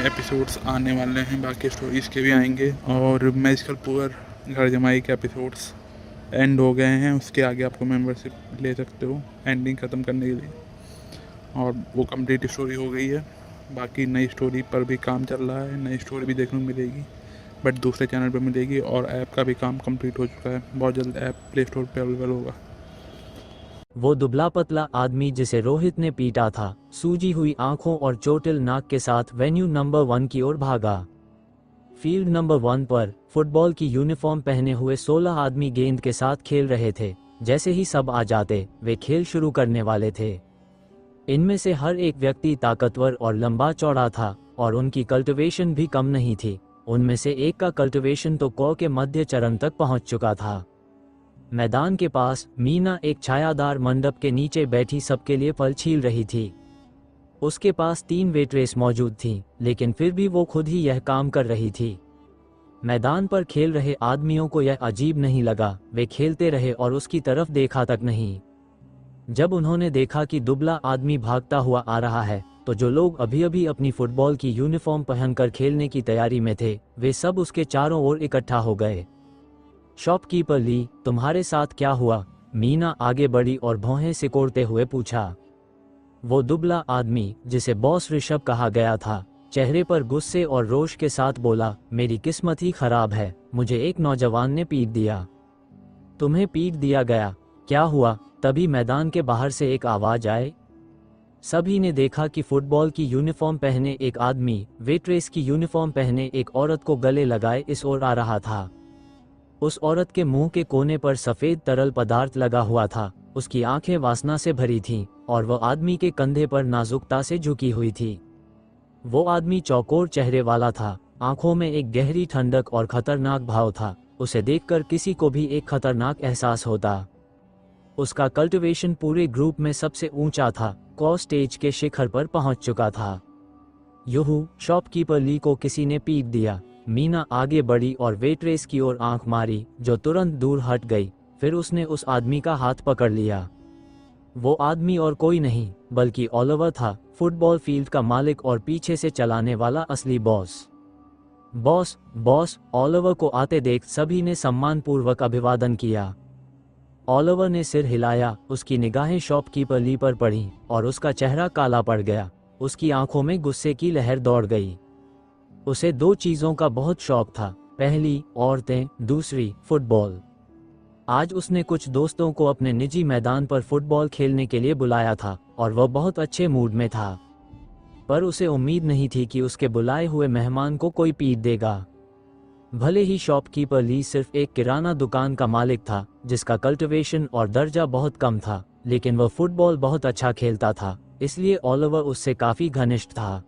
Episodes आने वाले हैं, बाकी स्टोरीज़ के भी आएंगे। और मैजिकल पुअर घर जमाई के एपिसोड्स एंड हो गए हैं, उसके आगे आपको मेंबरशिप ले सकते हो एंडिंग ख़त्म करने के लिए, और वो कंप्लीट स्टोरी हो गई है। बाकी नई स्टोरी पर भी काम चल रहा है, नई स्टोरी भी देखने को मिलेगी, बट दूसरे चैनल पर मिलेगी। और ऐप का भी काम कंप्लीट हो चुका है, बहुत जल्द ऐप प्ले स्टोर पर अवेलेबल होगा। वो दुबला पतला आदमी जिसे रोहित ने पीटा था, सूजी हुई आंखों और चोटिल नाक के साथ वेन्यू नंबर 1 की ओर भागा। फील्ड नंबर 1 पर फुटबॉल की यूनिफॉर्म पहने हुए 16 आदमी गेंद के साथ खेल रहे थे। जैसे ही सब आ जाते, वे खेल शुरू करने वाले थे। इनमें से हर एक व्यक्ति ताकतवर और लंबा चौड़ा था, और उनकी कल्टिवेशन भी कम नहीं थी। उनमें से एक का कल्टिवेशन तो कौ के मध्य चरण तक पहुंच चुका था। मैदान के पास मीना एक छायादार मंडप के नीचे बैठी सबके लिए फल छील रही थी। उसके पास 3 वेट्रेस मौजूद थीं, लेकिन फिर भी वो खुद ही यह काम कर रही थी। मैदान पर खेल रहे आदमियों को यह अजीब नहीं लगा, वे खेलते रहे और उसकी तरफ देखा तक नहीं। जब उन्होंने देखा कि दुबला आदमी भागता हुआ आ रहा है, तो जो लोग अभी अभी अपनी फुटबॉल की यूनिफॉर्म पहनकर खेलने की तैयारी में थे, वे सब उसके चारों ओर इकट्ठा हो गए। शॉपकीपर ली, तुम्हारे साथ क्या हुआ? मीना आगे बढ़ी और भौहें सिकोड़ते हुए पूछा। वो दुबला आदमी, जिसे बॉस ऋषभ कहा गया था, चेहरे पर गुस्से और रोष के साथ बोला, मेरी किस्मत ही खराब है, मुझे एक नौजवान ने पीट दिया। तुम्हें पीट दिया गया? क्या हुआ? तभी मैदान के बाहर से एक आवाज आए। सभी ने देखा कि फुटबॉल की यूनिफॉर्म पहने एक आदमी वेट्रेस की यूनिफॉर्म पहने एक औरत को गले लगाए इस ओर आ रहा था। उस औरत के मुंह के कोने पर सफेद तरल पदार्थ लगा हुआ था, उसकी आंखें वासना से भरी थीं, और वह आदमी के कंधे पर नाजुकता से झुकी हुई थी। वो आदमी चौकोर चेहरे वाला था, आंखों में एक गहरी ठंडक और खतरनाक भाव था। उसे देखकर किसी को भी एक खतरनाक एहसास होता। उसका कल्टिवेशन पूरे ग्रुप में सबसे ऊंचा था, कौ स्टेज के शिखर पर पहुंच चुका था। यूहू, शॉपकीपर ली को किसी ने पीट दिया। मीना आगे बढ़ी और वेट्रेस की ओर आंख मारी, जो तुरंत दूर हट गई। फिर उसने उस आदमी का हाथ पकड़ लिया। वो आदमी और कोई नहीं, बल्कि ओलिवर था, फुटबॉल फील्ड का मालिक और पीछे से चलाने वाला असली बॉस। Boss, boss! ओलिवर को आते देख सभी ने सम्मानपूर्वक अभिवादन किया। ओलिवर ने सिर हिलाया, उसकी निगाहें शॉपकीपर ली पर पड़ी, और उसका चेहरा काला पड़ गया। उसकी आंखों में गुस्से की लहर दौड़ गई। उसे 2 चीजों का बहुत शौक था, पहली औरतें, दूसरी फुटबॉल। आज उसने कुछ दोस्तों को अपने निजी मैदान पर फुटबॉल खेलने के लिए बुलाया था, और वह बहुत अच्छे मूड में था। पर उसे उम्मीद नहीं थी कि उसके बुलाए हुए मेहमान को कोई पीट देगा। भले ही शॉपकीपर ली सिर्फ एक किराना दुकान का मालिक था, जिसका कल्टिवेशन और दर्जा बहुत कम था, लेकिन वह फुटबॉल बहुत अच्छा खेलता था, इसलिए ओलिवर उससे काफी घनिष्ठ था।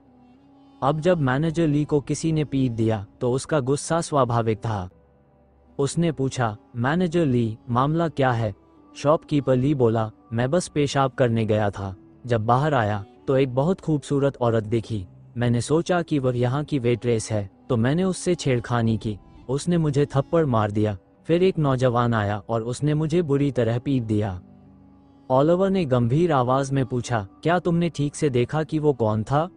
अब जब मैनेजर ली को किसी ने पीट दिया, तो उसका गुस्सा स्वाभाविक था। उसने पूछा, मैनेजर ली, मामला क्या है? शॉपकीपर ली बोला, मैं बस पेशाब करने गया था। जब बाहर आया, तो एक बहुत खूबसूरत औरत देखी। मैंने सोचा कि वह यहाँ की वेट्रेस है, तो मैंने उससे छेड़खानी की। उसने मुझे थप्पड़ मार दिया। फिर एक नौजवान आया और उसने मुझे बुरी तरह पीट दिया। ओलिवर ने गंभीर आवाज में पूछा, क्या तुमने ठीक से देखा कि वो कौन था?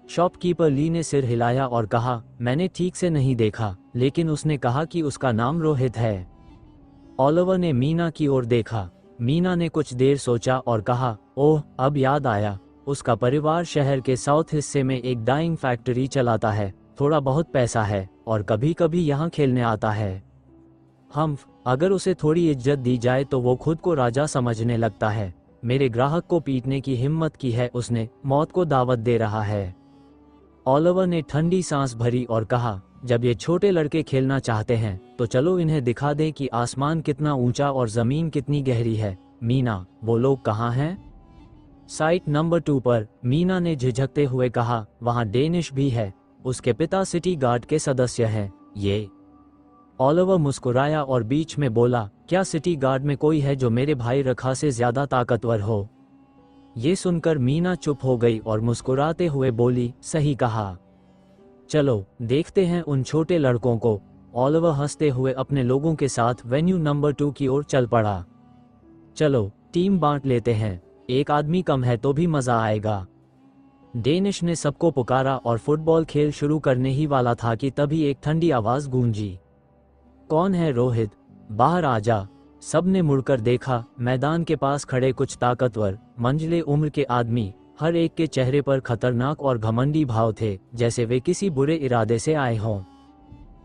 शॉपकीपर ली ने सिर हिलाया और कहा, मैंने ठीक से नहीं देखा, लेकिन उसने कहा कि उसका नाम रोहित है। ओलिवर ने मीना की ओर देखा। मीना ने कुछ देर सोचा और कहा, ओह, अब याद आया, उसका परिवार शहर के साउथ हिस्से में एक डाइंग फैक्ट्री चलाता है, थोड़ा बहुत पैसा है, और कभी कभी यहाँ खेलने आता है। अगर उसे थोड़ी इज्जत दी जाए तो वो खुद को राजा समझने लगता है। मेरे ग्राहक को पीटने की हिम्मत की है उसने, मौत को दावत दे रहा है। ओलिवर ने ठंडी सांस भरी और कहा, जब ये छोटे लड़के खेलना चाहते हैं, तो चलो इन्हें दिखा दें कि आसमान कितना ऊंचा और जमीन कितनी गहरी है। मीना, वो लोग कहाँ हैं? साइट नंबर 2 पर, मीना ने झिझकते हुए कहा, वहाँ डेनिश भी है, उसके पिता सिटी गार्ड के सदस्य हैं। ये ओलिवर मुस्कुराया और बीच में बोला, क्या सिटी गार्ड में कोई है जो मेरे भाई रखा से ज्यादा ताकतवर हो? ये सुनकर मीना चुप हो गई और मुस्कुराते हुए बोली, सही कहा। चलो देखते हैं उन छोटे लड़कों को। ओलिवर हंसते हुए अपने लोगों के साथ वेन्यू नंबर 2 की ओर चल पड़ा। चलो टीम बांट लेते हैं, एक आदमी कम है तो भी मजा आएगा। डेनिश ने सबको पुकारा और फुटबॉल खेल शुरू करने ही वाला था कि तभी एक ठंडी आवाज गूंजी। कौन है रोहित? बाहर आ जा। सबने मुड़कर देखा। मैदान के पास खड़े कुछ ताकतवर मंझले उम्र के आदमी, हर एक के चेहरे पर खतरनाक और घमंडी भाव थे, जैसे वे किसी बुरे इरादे से आए हों।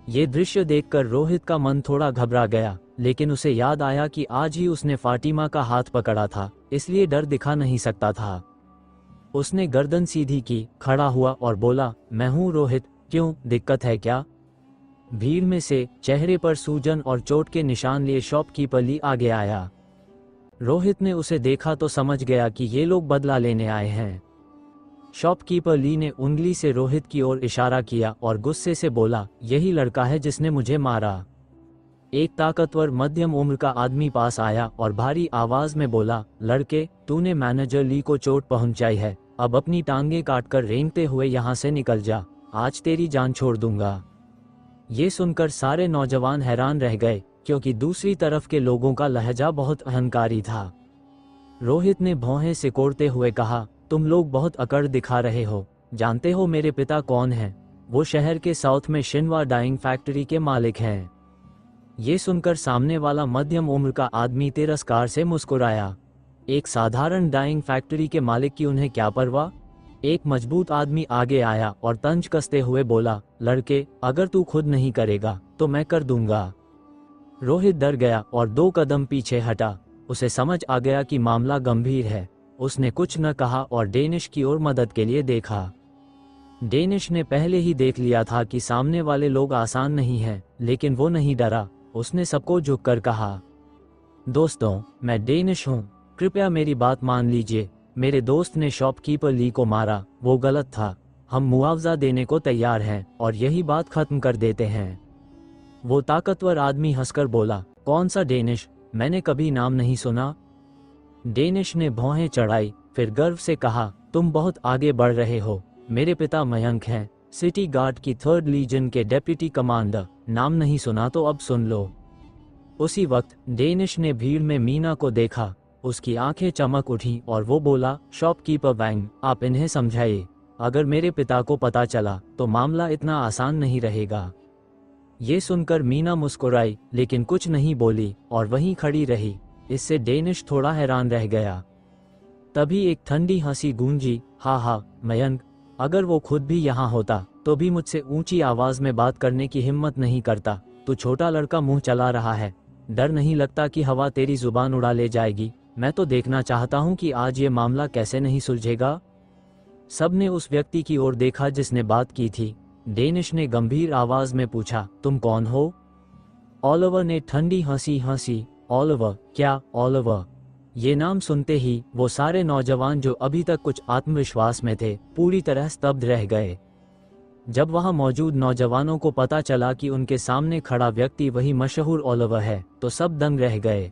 ये दृश्य देखकर रोहित का मन थोड़ा घबरा गया, लेकिन उसे याद आया कि आज ही उसने फातिमा का हाथ पकड़ा था, इसलिए डर दिखा नहीं सकता था। उसने गर्दन सीधी की, खड़ा हुआ और बोला, मैं हूं रोहित, क्यों, दिक्कत है क्या? भीड़ में से चेहरे पर सूजन और चोट के निशान लिए शॉपकीपर ली आगे आया। रोहित ने उसे देखा तो समझ गया कि ये लोग बदला लेने आए हैं। शॉपकीपर ली ने उंगली से रोहित की ओर इशारा किया और गुस्से से बोला, यही लड़का है जिसने मुझे मारा। एक ताकतवर मध्यम उम्र का आदमी पास आया और भारी आवाज में बोला, लड़के, तूने मैनेजर ली को चोट पहुंचाई है, अब अपनी टांगें काटकर रेंगते हुए यहाँ से निकल जा, आज तेरी जान छोड़ दूंगा। ये सुनकर सारे नौजवान हैरान रह गए, क्योंकि दूसरी तरफ के लोगों का लहजा बहुत अहंकारी था। रोहित ने भौहें सिकोड़ते हुए कहा, तुम लोग बहुत अकड़ दिखा रहे हो। जानते हो मेरे पिता कौन हैं? वो शहर के साउथ में शिनवा डाइंग फैक्ट्री के मालिक हैं। ये सुनकर सामने वाला मध्यम उम्र का आदमी तिरस्कार से मुस्कुराया। एक साधारण डाइंग फैक्ट्री के मालिक की उन्हें क्या परवाह? एक मजबूत आदमी आगे आया और तंज कसते हुए बोला, लड़के, अगर तू खुद नहीं करेगा तो मैं कर दूंगा। रोहित डर गया और 2 कदम पीछे हटा। उसे समझ आ गया कि मामला गंभीर है। उसने कुछ न कहा और डेनिश की ओर मदद के लिए देखा। डेनिश ने पहले ही देख लिया था कि सामने वाले लोग आसान नहीं हैं, लेकिन वो नहीं डरा। उसने सबको झुककर कहा, दोस्तों, मैं डेनिश हूँ, कृपया मेरी बात मान लीजिए। मेरे दोस्त ने शॉपकीपर ली को मारा, वो गलत था। हम मुआवजा देने को तैयार हैं और यही बात खत्म कर देते हैं। वो ताकतवर आदमी हंसकर बोला, कौन सा डेनिश? मैंने कभी नाम नहीं सुना। डेनिश ने भौहें चढ़ाई, फिर गर्व से कहा, तुम बहुत आगे बढ़ रहे हो। मेरे पिता मयंक हैं, सिटी गार्ड की 3rd लीजन के डेप्यूटी कमांडर। नाम नहीं सुना तो अब सुन लो। उसी वक्त डेनिश ने भीड़ में मीना को देखा। उसकी आंखें चमक उठी और वो बोला, शॉपकीपर वैंग, आप इन्हें समझाइए। अगर मेरे पिता को पता चला तो मामला इतना आसान नहीं रहेगा। ये सुनकर मीना मुस्कुराई, लेकिन कुछ नहीं बोली और वहीं खड़ी रही। इससे डेनिश थोड़ा हैरान रह गया। तभी एक ठंडी हंसी गूंजी, हा, मयंक, अगर वो खुद भी यहाँ होता तो भी मुझसे ऊंची आवाज में बात करने की हिम्मत नहीं करता। तू छोटा लड़का मुंह चला रहा है, डर नहीं लगता कि हवा तेरी जुबान उड़ा ले जाएगी? मैं तो देखना चाहता हूं कि आज ये मामला कैसे नहीं सुलझेगा। सबने उस व्यक्ति की ओर देखा जिसने बात की थी। डेनिश ने गंभीर आवाज में पूछा, तुम कौन हो? ऑलिवर ने ठंडी हंसी हंसी, ऑलिवर? क्या ऑलिवर? ये नाम सुनते ही वो सारे नौजवान जो अभी तक कुछ आत्मविश्वास में थे, पूरी तरह स्तब्ध रह गए। जब वहां मौजूद नौजवानों को पता चला कि उनके सामने खड़ा व्यक्ति वही मशहूर ऑलिवर है, तो सब दंग रह गए।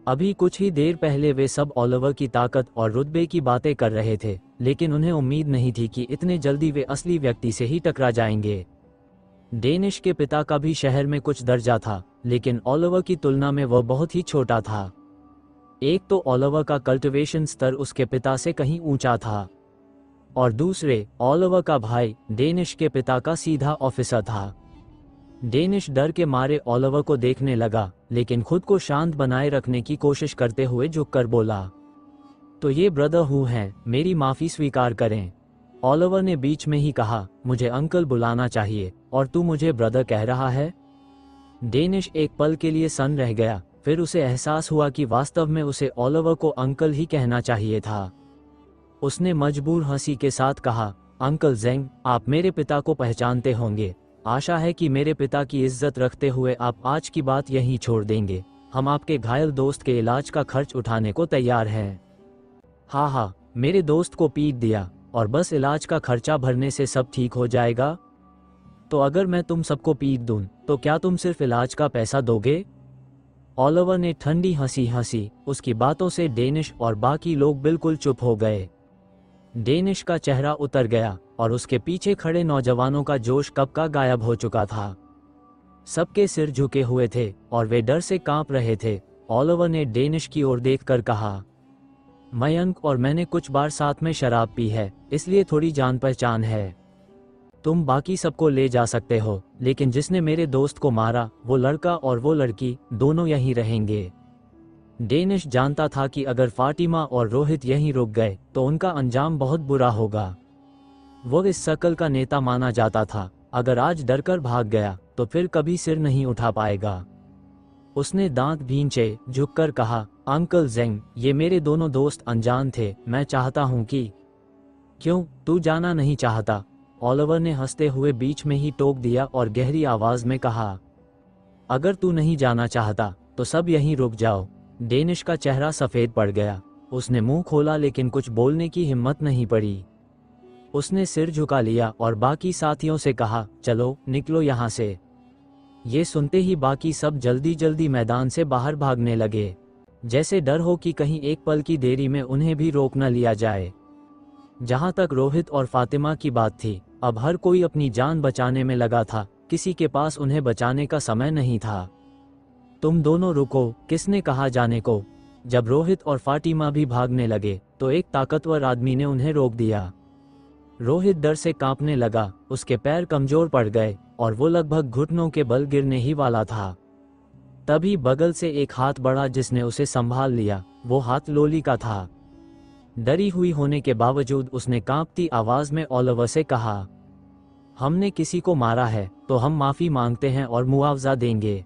अभी कुछ ही देर पहले वे सब ऑलिवर की ताकत और रुतबे की बातें कर रहे थे, लेकिन उन्हें उम्मीद नहीं थी कि इतने जल्दी वे असली व्यक्ति से ही टकरा जाएंगे। डेनिश के पिता का भी शहर में कुछ दर्जा था, लेकिन ऑलिवर की तुलना में वह बहुत ही छोटा था। एक तो ऑलिवर का कल्टिवेशन स्तर उसके पिता से कहीं ऊंचा था, और दूसरे ऑलिवर का भाई डेनिश के पिता का सीधा ऑफिसर था। डेनिश डर के मारे ऑलिवर को देखने लगा, लेकिन खुद को शांत बनाए रखने की कोशिश करते हुए झुककर बोला, तो ये ब्रदर हु हैं, मेरी माफी स्वीकार करें। ऑलिवर ने बीच में ही कहा, मुझे अंकल बुलाना चाहिए और तू मुझे ब्रदर कह रहा है? डेनिश एक पल के लिए सन्न रह गया, फिर उसे एहसास हुआ कि वास्तव में उसे ऑलिवर को अंकल ही कहना चाहिए था। उसने मजबूर हंसी के साथ कहा, अंकल जेंग, आप मेरे पिता को पहचानते होंगे। आशा है कि मेरे पिता की इज्जत रखते हुए आप आज की बात यहीं छोड़ देंगे। हम आपके घायल दोस्त के इलाज का खर्च उठाने को तैयार हैं। हाँ, मेरे दोस्त को पीट दिया और बस इलाज का खर्चा भरने से सब ठीक हो जाएगा? तो अगर मैं तुम सबको पीट दूं, तो क्या तुम सिर्फ इलाज का पैसा दोगे? ऑलिवर ने ठंडी हंसी हंसी। उसकी बातों से डेनिश और बाकी लोग बिल्कुल चुप हो गए। डेनिश का चेहरा उतर गया और उसके पीछे खड़े नौजवानों का जोश कब का गायब हो चुका था। सबके सिर झुके हुए थे और वे डर से कांप रहे थे। ऑलिवर ने डेनिश की ओर देखकर कहा, मयंक और मैंने कुछ बार साथ में शराब पी है, इसलिए थोड़ी जान पहचान है। तुम बाकी सबको ले जा सकते हो, लेकिन जिसने मेरे दोस्त को मारा वो लड़का और वो लड़की दोनों यहीं रहेंगे। डेनिश जानता था कि अगर फातिमा और रोहित यहीं रुक गए तो उनका अंजाम बहुत बुरा होगा। वो इस सर्कल का नेता माना जाता था, अगर आज डरकर भाग गया तो फिर कभी सिर नहीं उठा पाएगा। उसने दांत भींचे, झुककर कहा, अंकल जेंग, ये मेरे दोनों दोस्त अनजान थे, मैं चाहता हूं कि। क्यों, तू जाना नहीं चाहता? ओलिवर ने हंसते हुए बीच में ही टोक दिया और गहरी आवाज में कहा, अगर तू नहीं जाना चाहता तो सब यहीं रुक जाओ। डेनिश का चेहरा सफेद पड़ गया। उसने मुंह खोला लेकिन कुछ बोलने की हिम्मत नहीं पड़ी। उसने सिर झुका लिया और बाकी साथियों से कहा, चलो निकलो यहाँ से। ये सुनते ही बाकी सब जल्दी जल्दी मैदान से बाहर भागने लगे, जैसे डर हो कि कहीं एक पल की देरी में उन्हें भी रोक न लिया जाए। जहां तक रोहित और फातिमा की बात थी, अब हर कोई अपनी जान बचाने में लगा था, किसी के पास उन्हें बचाने का समय नहीं था। तुम दोनों रुको, किसने कहा जाने को? जब रोहित और फातिमा भी भागने लगे तो एक ताकतवर आदमी ने उन्हें रोक दिया। रोहित डर से कांपने लगा, उसके पैर कमजोर पड़ गए और वो लगभग घुटनों के बल गिरने ही वाला था। तभी बगल से एक हाथ बढ़ा जिसने उसे संभाल लिया। वो हाथ लोली का था। डरी हुई होने के बावजूद उसने कांपती आवाज में ओलिवर से कहा, हमने किसी को मारा है तो हम माफी मांगते हैं और मुआवजा देंगे,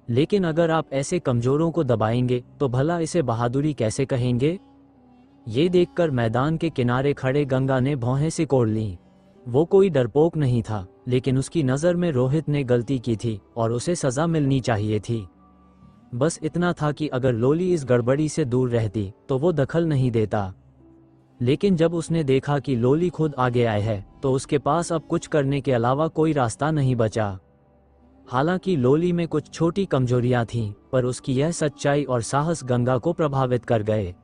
लेकिन अगर आप ऐसे कमजोरों को दबाएंगे तो भला इसे बहादुरी कैसे कहेंगे? ये देखकर मैदान के किनारे खड़े गंगा ने भौहें सिकोड़ लीं। वो कोई डरपोक नहीं था, लेकिन उसकी नज़र में रोहित ने गलती की थी और उसे सज़ा मिलनी चाहिए थी। बस इतना था कि अगर लोली इस गड़बड़ी से दूर रहती तो वो दखल नहीं देता। लेकिन जब उसने देखा कि लोली खुद आगे आए है तो उसके पास अब कुछ करने के अलावा कोई रास्ता नहीं बचा। हालांकि लोली में कुछ छोटी कमजोरियां थीं, पर उसकी यह सच्चाई और साहस गंगा को प्रभावित कर गए।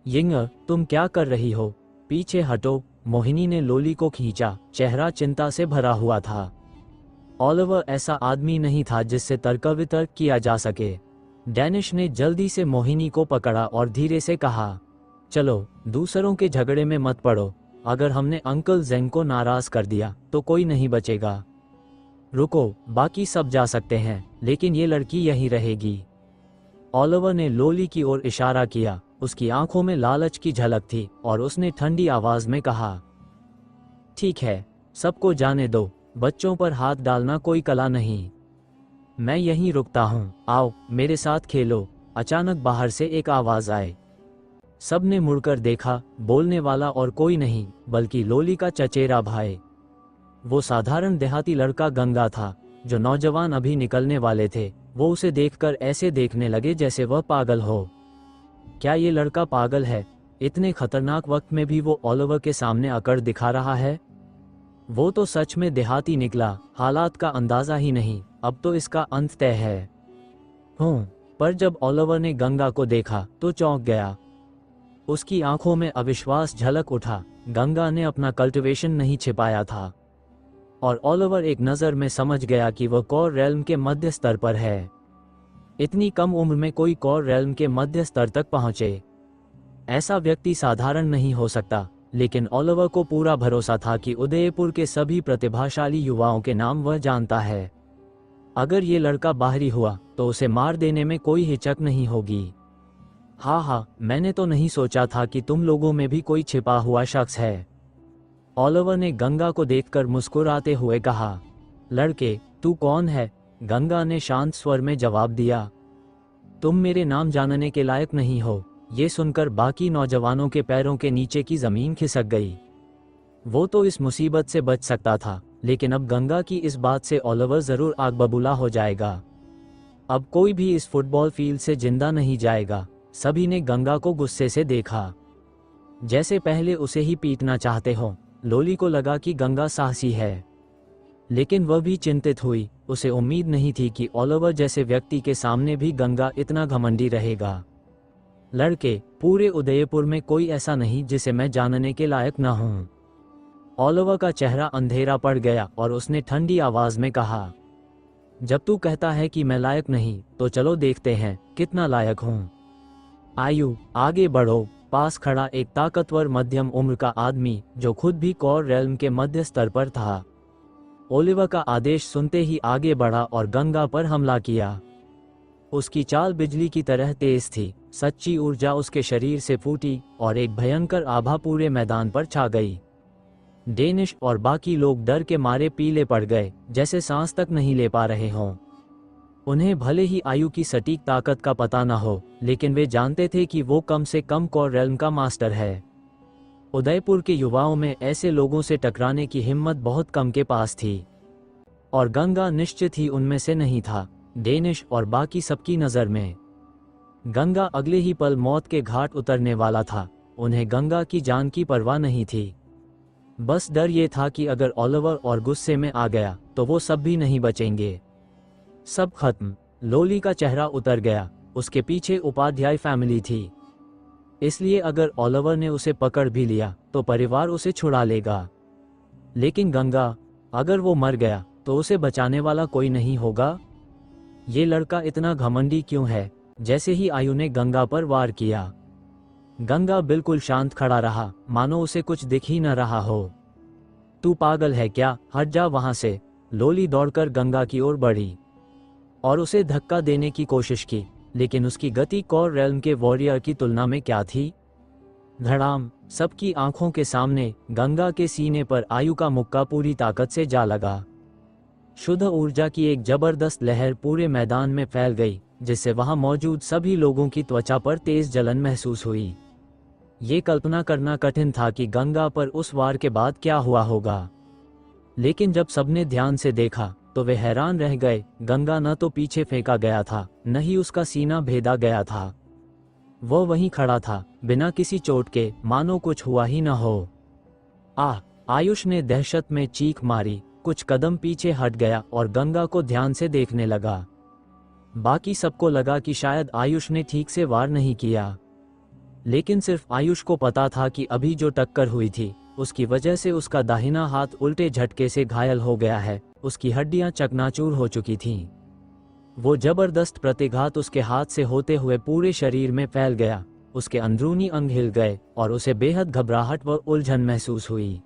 यिंग, तुम क्या कर रही हो? पीछे हटो। मोहिनी ने लोली को खींचा, चेहरा चिंता से भरा हुआ था। ओलिवर ऐसा आदमी नहीं था जिससे तर्क-वितर्क किया जा सके। डेनिश ने जल्दी से मोहिनी को पकड़ा और धीरे से कहा, चलो, दूसरों के झगड़े में मत पड़ो। अगर हमने अंकल जेंग को नाराज कर दिया तो कोई नहीं बचेगा। रुको, बाकी सब जा सकते हैं, लेकिन ये लड़की यहीं रहेगी। ओलिवर ने लोली की ओर इशारा किया। उसकी आंखों में लालच की झलक थी और उसने ठंडी आवाज में कहा, ठीक है, सबको जाने दो। बच्चों पर हाथ डालना कोई कला नहीं। मैं यहीं रुकता हूँ, आओ मेरे साथ खेलो। अचानक बाहर से एक आवाज आई। सबने मुड़कर देखा। बोलने वाला और कोई नहीं बल्कि लोली का चचेरा भाई। वो साधारण देहाती लड़का गंगा था। जो नौजवान अभी निकलने वाले थे वो उसे देखकर ऐसे देखने लगे जैसे वह पागल हो। क्या ये लड़का पागल है? इतने खतरनाक वक्त में भी वो ओलिवर के सामने अकड़ दिखा रहा है। वो तो सच में देहाती निकला। हालात का अंदाजा ही नहीं, अब तो इसका अंत तय है। पर जब ओलिवर ने गंगा को देखा तो चौंक गया। उसकी आंखों में अविश्वास झलक उठा। गंगा ने अपना कल्टिवेशन नहीं छिपाया था और ओलिवर एक नज़र में समझ गया कि वह कोर रेल्म के मध्य स्तर पर है। इतनी कम उम्र में कोई कोर रेल्म के मध्य स्तर तक पहुंचे, ऐसा व्यक्ति साधारण नहीं हो सकता। लेकिन ओलिवर को पूरा भरोसा था कि उदयपुर के सभी प्रतिभाशाली युवाओं के नाम वह जानता है। अगर ये लड़का बाहरी हुआ तो उसे मार देने में कोई हिचक नहीं होगी। हाँ, मैंने तो नहीं सोचा था कि तुम लोगों में भी कोई छिपा हुआ शख्स है। ओलिवर ने गंगा को देखकर मुस्कुराते हुए कहा, लड़के, तू कौन है? गंगा ने शांत स्वर में जवाब दिया, तुम मेरे नाम जानने के लायक नहीं हो। ये सुनकर बाकी नौजवानों के पैरों के नीचे की जमीन खिसक गई। वो तो इस मुसीबत से बच सकता था, लेकिन अब गंगा की इस बात से ओलिवर जरूर आग बबूला हो जाएगा। अब कोई भी इस फुटबॉल फील्ड से जिंदा नहीं जाएगा। सभी ने गंगा को गुस्से से देखा, जैसे पहले उसे ही पीटना चाहते हो। लोली को लगा कि गंगा साहसी है, लेकिन वह भी चिंतित हुई। उसे उम्मीद नहीं थी कि ओलिवर जैसे व्यक्ति के सामने भी गंगा इतना घमंडी रहेगा। लड़के, पूरे उदयपुर में कोई ऐसा नहीं जिसे मैं जानने के लायक न हूं। ओलिवर का चेहरा अंधेरा पड़ गया और उसने ठंडी आवाज में कहा, जब तू कहता है कि मैं लायक नहीं तो चलो देखते हैं कितना लायक हूं। आयु, आगे बढ़ो। पास खड़ा एक ताकतवर मध्यम उम्र का आदमी जो खुद भी कौर रेल्म के मध्य स्तर पर था। ओलिवर का आदेश सुनते ही आगे बढ़ा और गंगा पर हमला किया। उसकी चाल बिजली की तरह तेज थी, सच्ची ऊर्जा उसके शरीर से फूटी और एक भयंकर आभा पूरे मैदान पर छा गई। डेनिश और बाकी लोग डर के मारे पीले पड़ गए, जैसे सांस तक नहीं ले पा रहे हों। उन्हें भले ही आयु की सटीक ताकत का पता न हो, लेकिन वे जानते थे कि वो कम से कम कौर रेल्म का मास्टर है। उदयपुर के युवाओं में ऐसे लोगों से टकराने की हिम्मत बहुत कम के पास थी, और गंगा निश्चित ही उनमें से नहीं था। डेनिश और बाकी सबकी नज़र में गंगा अगले ही पल मौत के घाट उतरने वाला था। उन्हें गंगा की जान की परवाह नहीं थी, बस डर ये था कि अगर ओलिवर और गुस्से में आ गया तो वो सब भी नहीं बचेंगे। सब खत्म। लोली का चेहरा उतर गया। उसके पीछे उपाध्याय फैमिली थी, इसलिए अगर ओलिवर ने उसे पकड़ भी लिया तो परिवार उसे छुड़ा लेगा। लेकिन गंगा, अगर वो मर गया तो उसे बचाने वाला कोई नहीं होगा। ये लड़का इतना घमंडी क्यों है? जैसे ही आयु ने गंगा पर वार किया, गंगा बिल्कुल शांत खड़ा रहा, मानो उसे कुछ दिख ही न रहा हो। तू पागल है क्या? हट जा वहां से। लोली दौड़कर गंगा की ओर बढ़ी और उसे धक्का देने की कोशिश की, लेकिन उसकी गति कौर रेल्म के वॉरियर की तुलना में क्या थी। धड़ाम! सबकी आंखों के सामने गंगा के सीने पर आयु का मुक्का पूरी ताकत से जा लगा। शुद्ध ऊर्जा की एक जबरदस्त लहर पूरे मैदान में फैल गई, जिससे वहां मौजूद सभी लोगों की त्वचा पर तेज जलन महसूस हुई। ये कल्पना करना कठिन था कि गंगा पर उस वार के बाद क्या हुआ होगा, लेकिन जब सबने ध्यान से देखा तो वे हैरान रह गए। गंगा न तो पीछे फेंका गया था, न ही उसका सीना भेदा गया था। वह वहीं खड़ा था, बिना किसी चोट के, मानो कुछ हुआ ही न हो। आयुष ने दहशत में चीख मारी, कुछ कदम पीछे हट गया और गंगा को ध्यान से देखने लगा। बाकी सबको लगा कि शायद आयुष ने ठीक से वार नहीं किया, लेकिन सिर्फ आयुष को पता था कि अभी जो टक्कर हुई थी उसकी वजह से उसका दाहिना हाथ उल्टे झटके से घायल हो गया है। उसकी हड्डियां चकनाचूर हो चुकी थीं। वो जबरदस्त प्रतिघात उसके हाथ से होते हुए पूरे शरीर में फैल गया। उसके अंदरूनी अंग हिल गए और उसे बेहद घबराहट व उलझन महसूस हुई।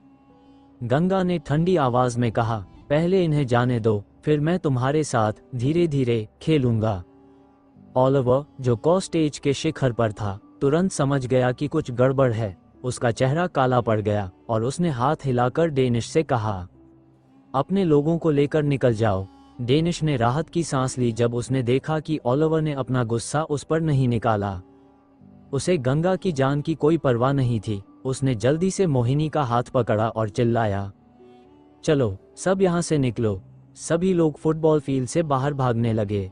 गंगा ने ठंडी आवाज में कहा, पहले इन्हें जाने दो, फिर मैं तुम्हारे साथ धीरे धीरे खेलूंगा। ओलिवर, जो स्टेज के शिखर पर था, तुरंत समझ गया कि कुछ गड़बड़ है। उसका चेहरा काला पड़ गया और उसने हाथ हिलाकर डेनिश से कहा, अपने लोगों को लेकर निकल जाओ। डेनिश ने राहत की सांस ली जब उसने देखा कि ओलिवर ने अपना गुस्सा उस पर नहीं निकाला। उसे गंगा की जान की कोई परवाह नहीं थी। उसने जल्दी से मोहिनी का हाथ पकड़ा और चिल्लाया, चलो सब यहाँ से निकलो। सभी लोग फुटबॉल फील्ड से बाहर भागने लगे।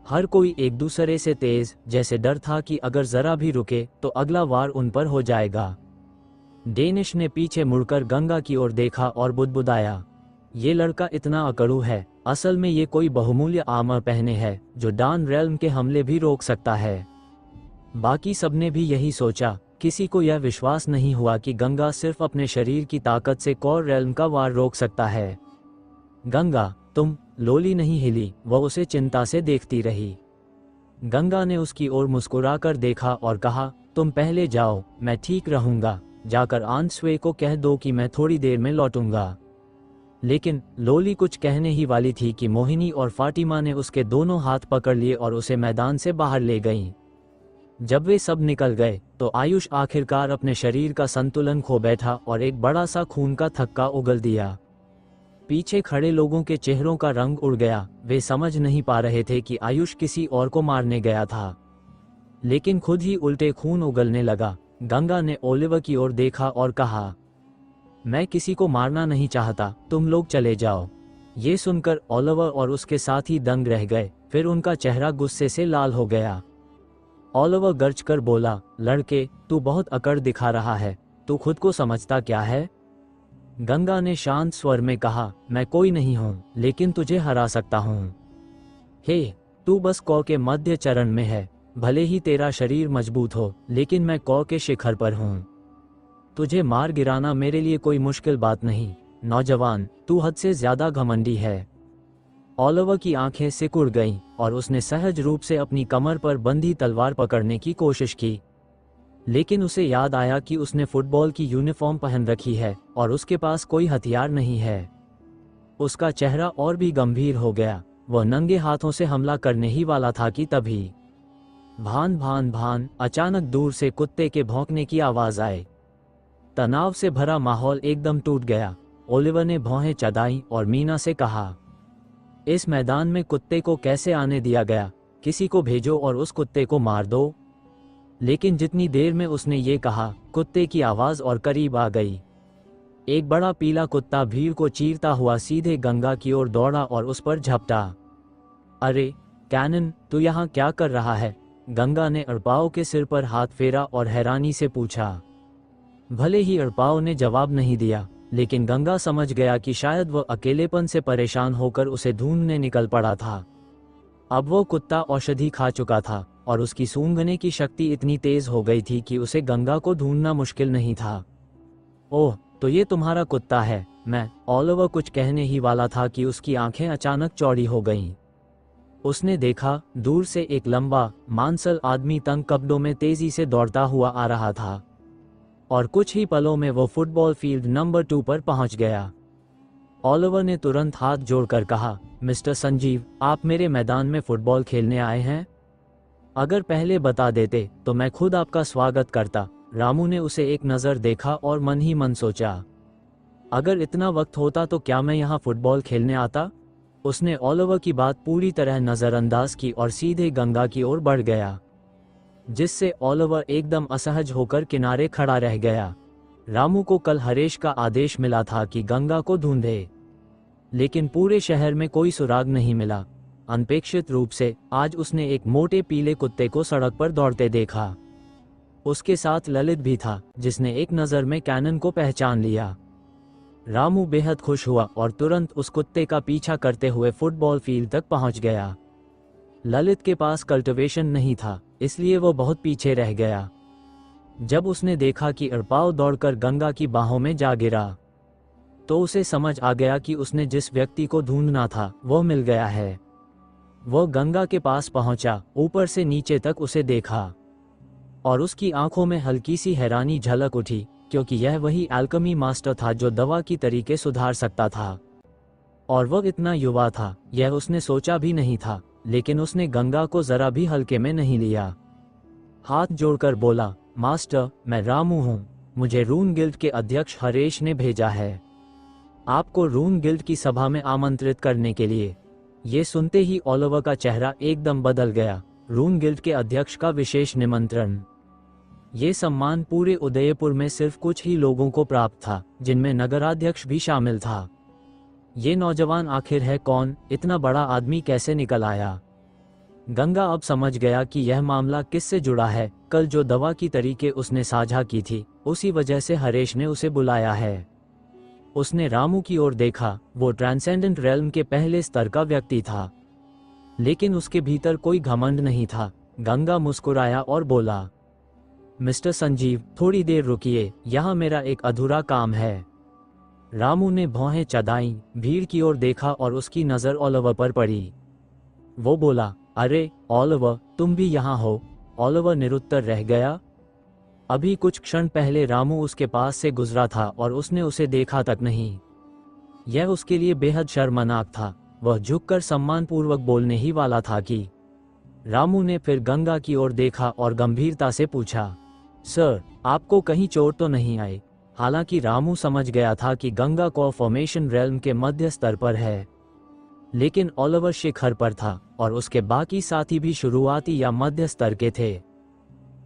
हर कोई एक दूसरे से तेज, जैसे डर था कि अगर जरा भी रुके तो अगला वार उन पर हो जाएगा। डेनिश ने पीछे मुड़कर गंगा की ओर देखा और बुदबुदाया, ये लड़का इतना अकड़ू है। असल में ये कोई बहुमूल्य आर्मर पहने है जो डान रेल्म के हमले भी रोक सकता है। बाकी सबने भी यही सोचा। किसी को यह विश्वास नहीं हुआ कि गंगा सिर्फ अपने शरीर की ताकत से कौर रेल्म का वार रोक सकता है। गंगा, तुम। लोली नहीं हिली, वह उसे चिंता से देखती रही। गंगा ने उसकी ओर मुस्कुराकर देखा और कहा, तुम पहले जाओ, मैं ठीक रहूंगा। जाकर आंसवे को कह दो कि मैं थोड़ी देर में लौटूंगा। लेकिन लोली कुछ कहने ही वाली थी कि मोहिनी और फातिमा ने उसके दोनों हाथ पकड़ लिए और उसे मैदान से बाहर ले गईं। जब वे सब निकल गए तो आयुष आखिरकार अपने शरीर का संतुलन खो बैठा और एक बड़ा सा खून का थक्का उगल दिया। पीछे खड़े लोगों के चेहरों का रंग उड़ गया। वे समझ नहीं पा रहे थे कि आयुष किसी और को मारने गया था, लेकिन खुद ही उल्टे खून उगलने लगा। गंगा ने ओलिवर की ओर देखा और कहा, मैं किसी को मारना नहीं चाहता, तुम लोग चले जाओ। ये सुनकर ओलिवर और उसके साथी दंग रह गए। फिर उनका चेहरा गुस्से से लाल हो गया। ओलिवर गर्ज कर बोला, लड़के, तू बहुत अकड़ दिखा रहा है। तू खुद को समझता क्या है? गंगा ने शांत स्वर में कहा, मैं कोई नहीं हूँ, लेकिन तुझे हरा सकता हूँ। हे, तू बस कौ के मध्य चरण में है। भले ही तेरा शरीर मजबूत हो, लेकिन मैं कौ के शिखर पर हूँ। तुझे मार गिराना मेरे लिए कोई मुश्किल बात नहीं। नौजवान, तू हद से ज्यादा घमंडी है। ओलिवर की आंखें सिकुड़ गईं और उसने सहज रूप से अपनी कमर पर बंधी तलवार पकड़ने की कोशिश की। लेकिन उसे याद आया कि उसने फुटबॉल की यूनिफॉर्म पहन रखी है और उसके पास कोई हथियार नहीं है। उसका चेहरा और भी गंभीर हो गया। वह नंगे हाथों से हमला करने ही वाला था कि तभी भान भान भान अचानक दूर से कुत्ते के भौंकने की आवाज आई। तनाव से भरा माहौल एकदम टूट गया। ओलिवर ने भौहें चढ़ाई और मीना से कहा, इस मैदान में कुत्ते को कैसे आने दिया गया? किसी को भेजो और उस कुत्ते को मार दो। लेकिन जितनी देर में उसने ये कहा, कुत्ते की आवाज और करीब आ गई। एक बड़ा पीला कुत्ता भीड़ को चीरता हुआ सीधे गंगा की ओर दौड़ा और उस पर झपटा। अरे कैनन, तू यहाँ क्या कर रहा है? गंगा ने अड़पाओ के सिर पर हाथ फेरा और हैरानी से पूछा। भले ही अड़पाओ ने जवाब नहीं दिया, लेकिन गंगा समझ गया कि शायद वह अकेलेपन से परेशान होकर उसे ढूंढने निकल पड़ा था। अब वो कुत्ता औषधि खा चुका था और उसकी सूंघने की शक्ति इतनी तेज हो गई थी कि उसे गंगा को ढूंढना मुश्किल नहीं था। ओह, तो ये तुम्हारा कुत्ता है? ओलिवर कुछ कहने ही वाला था कि उसकी आंखें अचानक चौड़ी हो गईं। उसने देखा, दूर से एक लंबा, मांसल आदमी तंग कपड़ों में तेजी से दौड़ता हुआ आ रहा था और कुछ ही पलों में वो फुटबॉल फील्ड नंबर 2 पर पहुंच गया। ओलिवर ने तुरंत हाथ जोड़कर कहा, मिस्टर संजीव, आप मेरे मैदान में फुटबॉल खेलने आए हैं? अगर पहले बता देते तो मैं खुद आपका स्वागत करता। रामू ने उसे एक नज़र देखा और मन ही मन सोचा, अगर इतना वक्त होता तो क्या मैं यहाँ फुटबॉल खेलने आता? उसने ओलिवर की बात पूरी तरह नज़रअंदाज की और सीधे गंगा की ओर बढ़ गया, जिससे ओलिवर एकदम असहज होकर किनारे खड़ा रह गया। रामू को कल हरेश का आदेश मिला था कि गंगा को ढूंढे, लेकिन पूरे शहर में कोई सुराग नहीं मिला। अनपेक्षित रूप से आज उसने एक मोटे पीले कुत्ते को सड़क पर दौड़ते देखा। उसके साथ ललित भी था, जिसने एक नज़र में कैनन को पहचान लिया। रामू बेहद खुश हुआ और तुरंत उस कुत्ते का पीछा करते हुए फुटबॉल फील्ड तक पहुंच गया। ललित के पास कल्टिवेशन नहीं था, इसलिए वो बहुत पीछे रह गया। जब उसने देखा कि अड़पाव दौड़कर गंगा की बाहों में जा गिरा, तो उसे समझ आ गया कि उसने जिस व्यक्ति को ढूंढना था वो मिल गया है। वो गंगा के पास पहुंचा, ऊपर से नीचे तक उसे देखा और उसकी आंखों में हल्की सी हैरानी झलक उठी, क्योंकि यह वही एल्केमी मास्टर था जो दवा की तरीके सुधार सकता था। और वह इतना युवा था, यह उसने सोचा भी नहीं था, लेकिन उसने गंगा को जरा भी हल्के में नहीं लिया। हाथ जोड़कर बोला, मास्टर, मैं रामू हूँ। मुझे रून गिल्ड के अध्यक्ष हरेश ने भेजा है आपको रून गिल्ड की सभा में आमंत्रित करने के लिए। ये सुनते ही ओलिवर का चेहरा एकदम बदल गया। रून गिल्ड के अध्यक्ष का विशेष निमंत्रण। ये सम्मान पूरे उदयपुर में सिर्फ कुछ ही लोगों को प्राप्त था, जिनमें नगराध्यक्ष भी शामिल था। ये नौजवान आखिर है कौन? इतना बड़ा आदमी कैसे निकल आया? गंगा अब समझ गया कि यह मामला किससे जुड़ा है। कल जो दवा की तरीके उसने साझा की थी, उसी वजह से हरेश ने उसे बुलाया है। उसने रामू की ओर देखा। वो ट्रांसेंडेंट रेल्म के पहले स्तर का व्यक्ति था, लेकिन उसके भीतर कोई घमंड नहीं था। गंगा मुस्कुराया और बोला, मिस्टर संजीव, थोड़ी देर रुकिए, यहाँ मेरा एक अधूरा काम है। रामू ने भौहें चढ़ाई, भीड़ की ओर देखा और उसकी नज़र ओलिवर पर पड़ी। वो बोला, अरे ओलिवर, तुम भी यहाँ हो? ओलिवर निरुत्तर रह गया। अभी कुछ क्षण पहले रामू उसके पास से गुजरा था और उसने उसे देखा तक नहीं। यह उसके लिए बेहद शर्मनाक था। वह झुककर सम्मानपूर्वक बोलने ही वाला था कि रामू ने फिर गंगा की ओर देखा और गंभीरता से पूछा, सर, आपको कहीं चोट तो नहीं आई? हालांकि रामू समझ गया था कि गंगा को फॉर्मेशन रेल्म के मध्य स्तर पर है, लेकिन ओलिवर शिखर पर था और उसके बाकी साथी भी शुरुआती या मध्य स्तर के थे,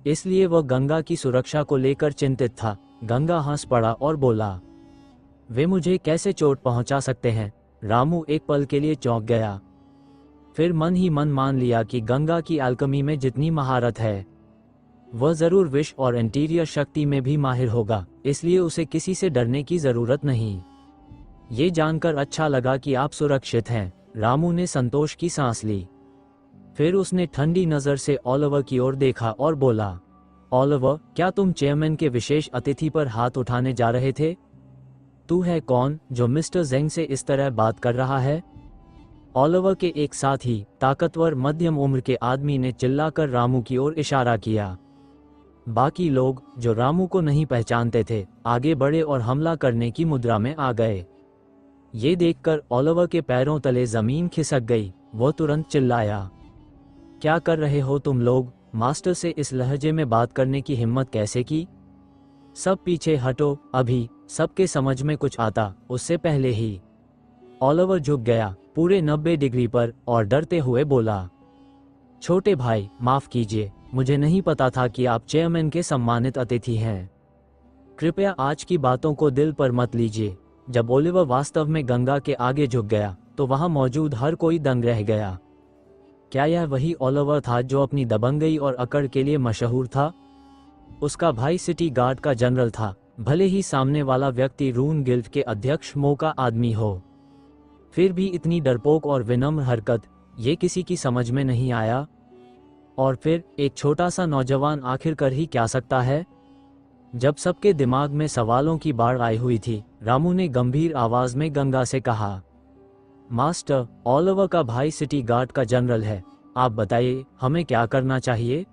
इसलिए वह गंगा की सुरक्षा को लेकर चिंतित था। गंगा हंस पड़ा और बोला, वे मुझे कैसे चोट पहुंचा सकते हैं? रामू एक पल के लिए चौंक गया, फिर मन ही मन मान लिया कि गंगा की अल्केमी में जितनी महारत है, वह जरूर विष और इंटीरियर शक्ति में भी माहिर होगा, इसलिए उसे किसी से डरने की जरूरत नहीं। ये जानकर अच्छा लगा कि आप सुरक्षित हैं। रामू ने संतोष की सांस ली। फिर उसने ठंडी नजर से ओलिवर की ओर देखा और बोला, ओलिवर, क्या तुम चेयरमैन के विशेष अतिथि पर हाथ उठाने जा रहे थे? तू है कौन जो मिस्टर जेंग से इस तरह बात कर रहा है? ओलिवर के एक साथी, ताकतवर मध्यम उम्र के आदमी ने चिल्लाकर रामू की ओर इशारा किया। बाकी लोग, जो रामू को नहीं पहचानते थे, आगे बढ़े और हमला करने की मुद्रा में आ गए। ये देखकर ओलिवर के पैरों तले जमीन खिसक गई। वो तुरंत चिल्लाया, क्या कर रहे हो तुम लोग? मास्टर से इस लहजे में बात करने की हिम्मत कैसे की? सब पीछे हटो, अभी सबके समझ में कुछ आता उससे पहले ही। ओलिवर झुक गया पूरे 90 डिग्री पर और डरते हुए बोला, छोटे भाई, माफ कीजिए, मुझे नहीं पता था कि आप चेयरमैन के सम्मानित अतिथि हैं। कृपया आज की बातों को दिल पर मत लीजिए। जब ओलिवर वास्तव में गंगा के आगे झुक गया तो वहां मौजूद हर कोई दंग रह गया। क्या यह वही ओलिवर था जो अपनी दबंगई और अकड़ के लिए मशहूर था? उसका भाई सिटी गार्ड का जनरल था, भले ही सामने वाला व्यक्ति रून गिल्ड के अध्यक्ष मो का आदमी हो। फिर भी इतनी डरपोक और विनम्र हरकत, ये किसी की समझ में नहीं आया। और फिर एक छोटा सा नौजवान आखिर कर ही क्या सकता है? जब सबके दिमाग में सवालों की बाढ़ आई हुई थी, रामू ने गंभीर आवाज में गंगा से कहा, मास्टर, ओलिवर का भाई सिटी गार्ड का जनरल है, आप बताइए हमें क्या करना चाहिए?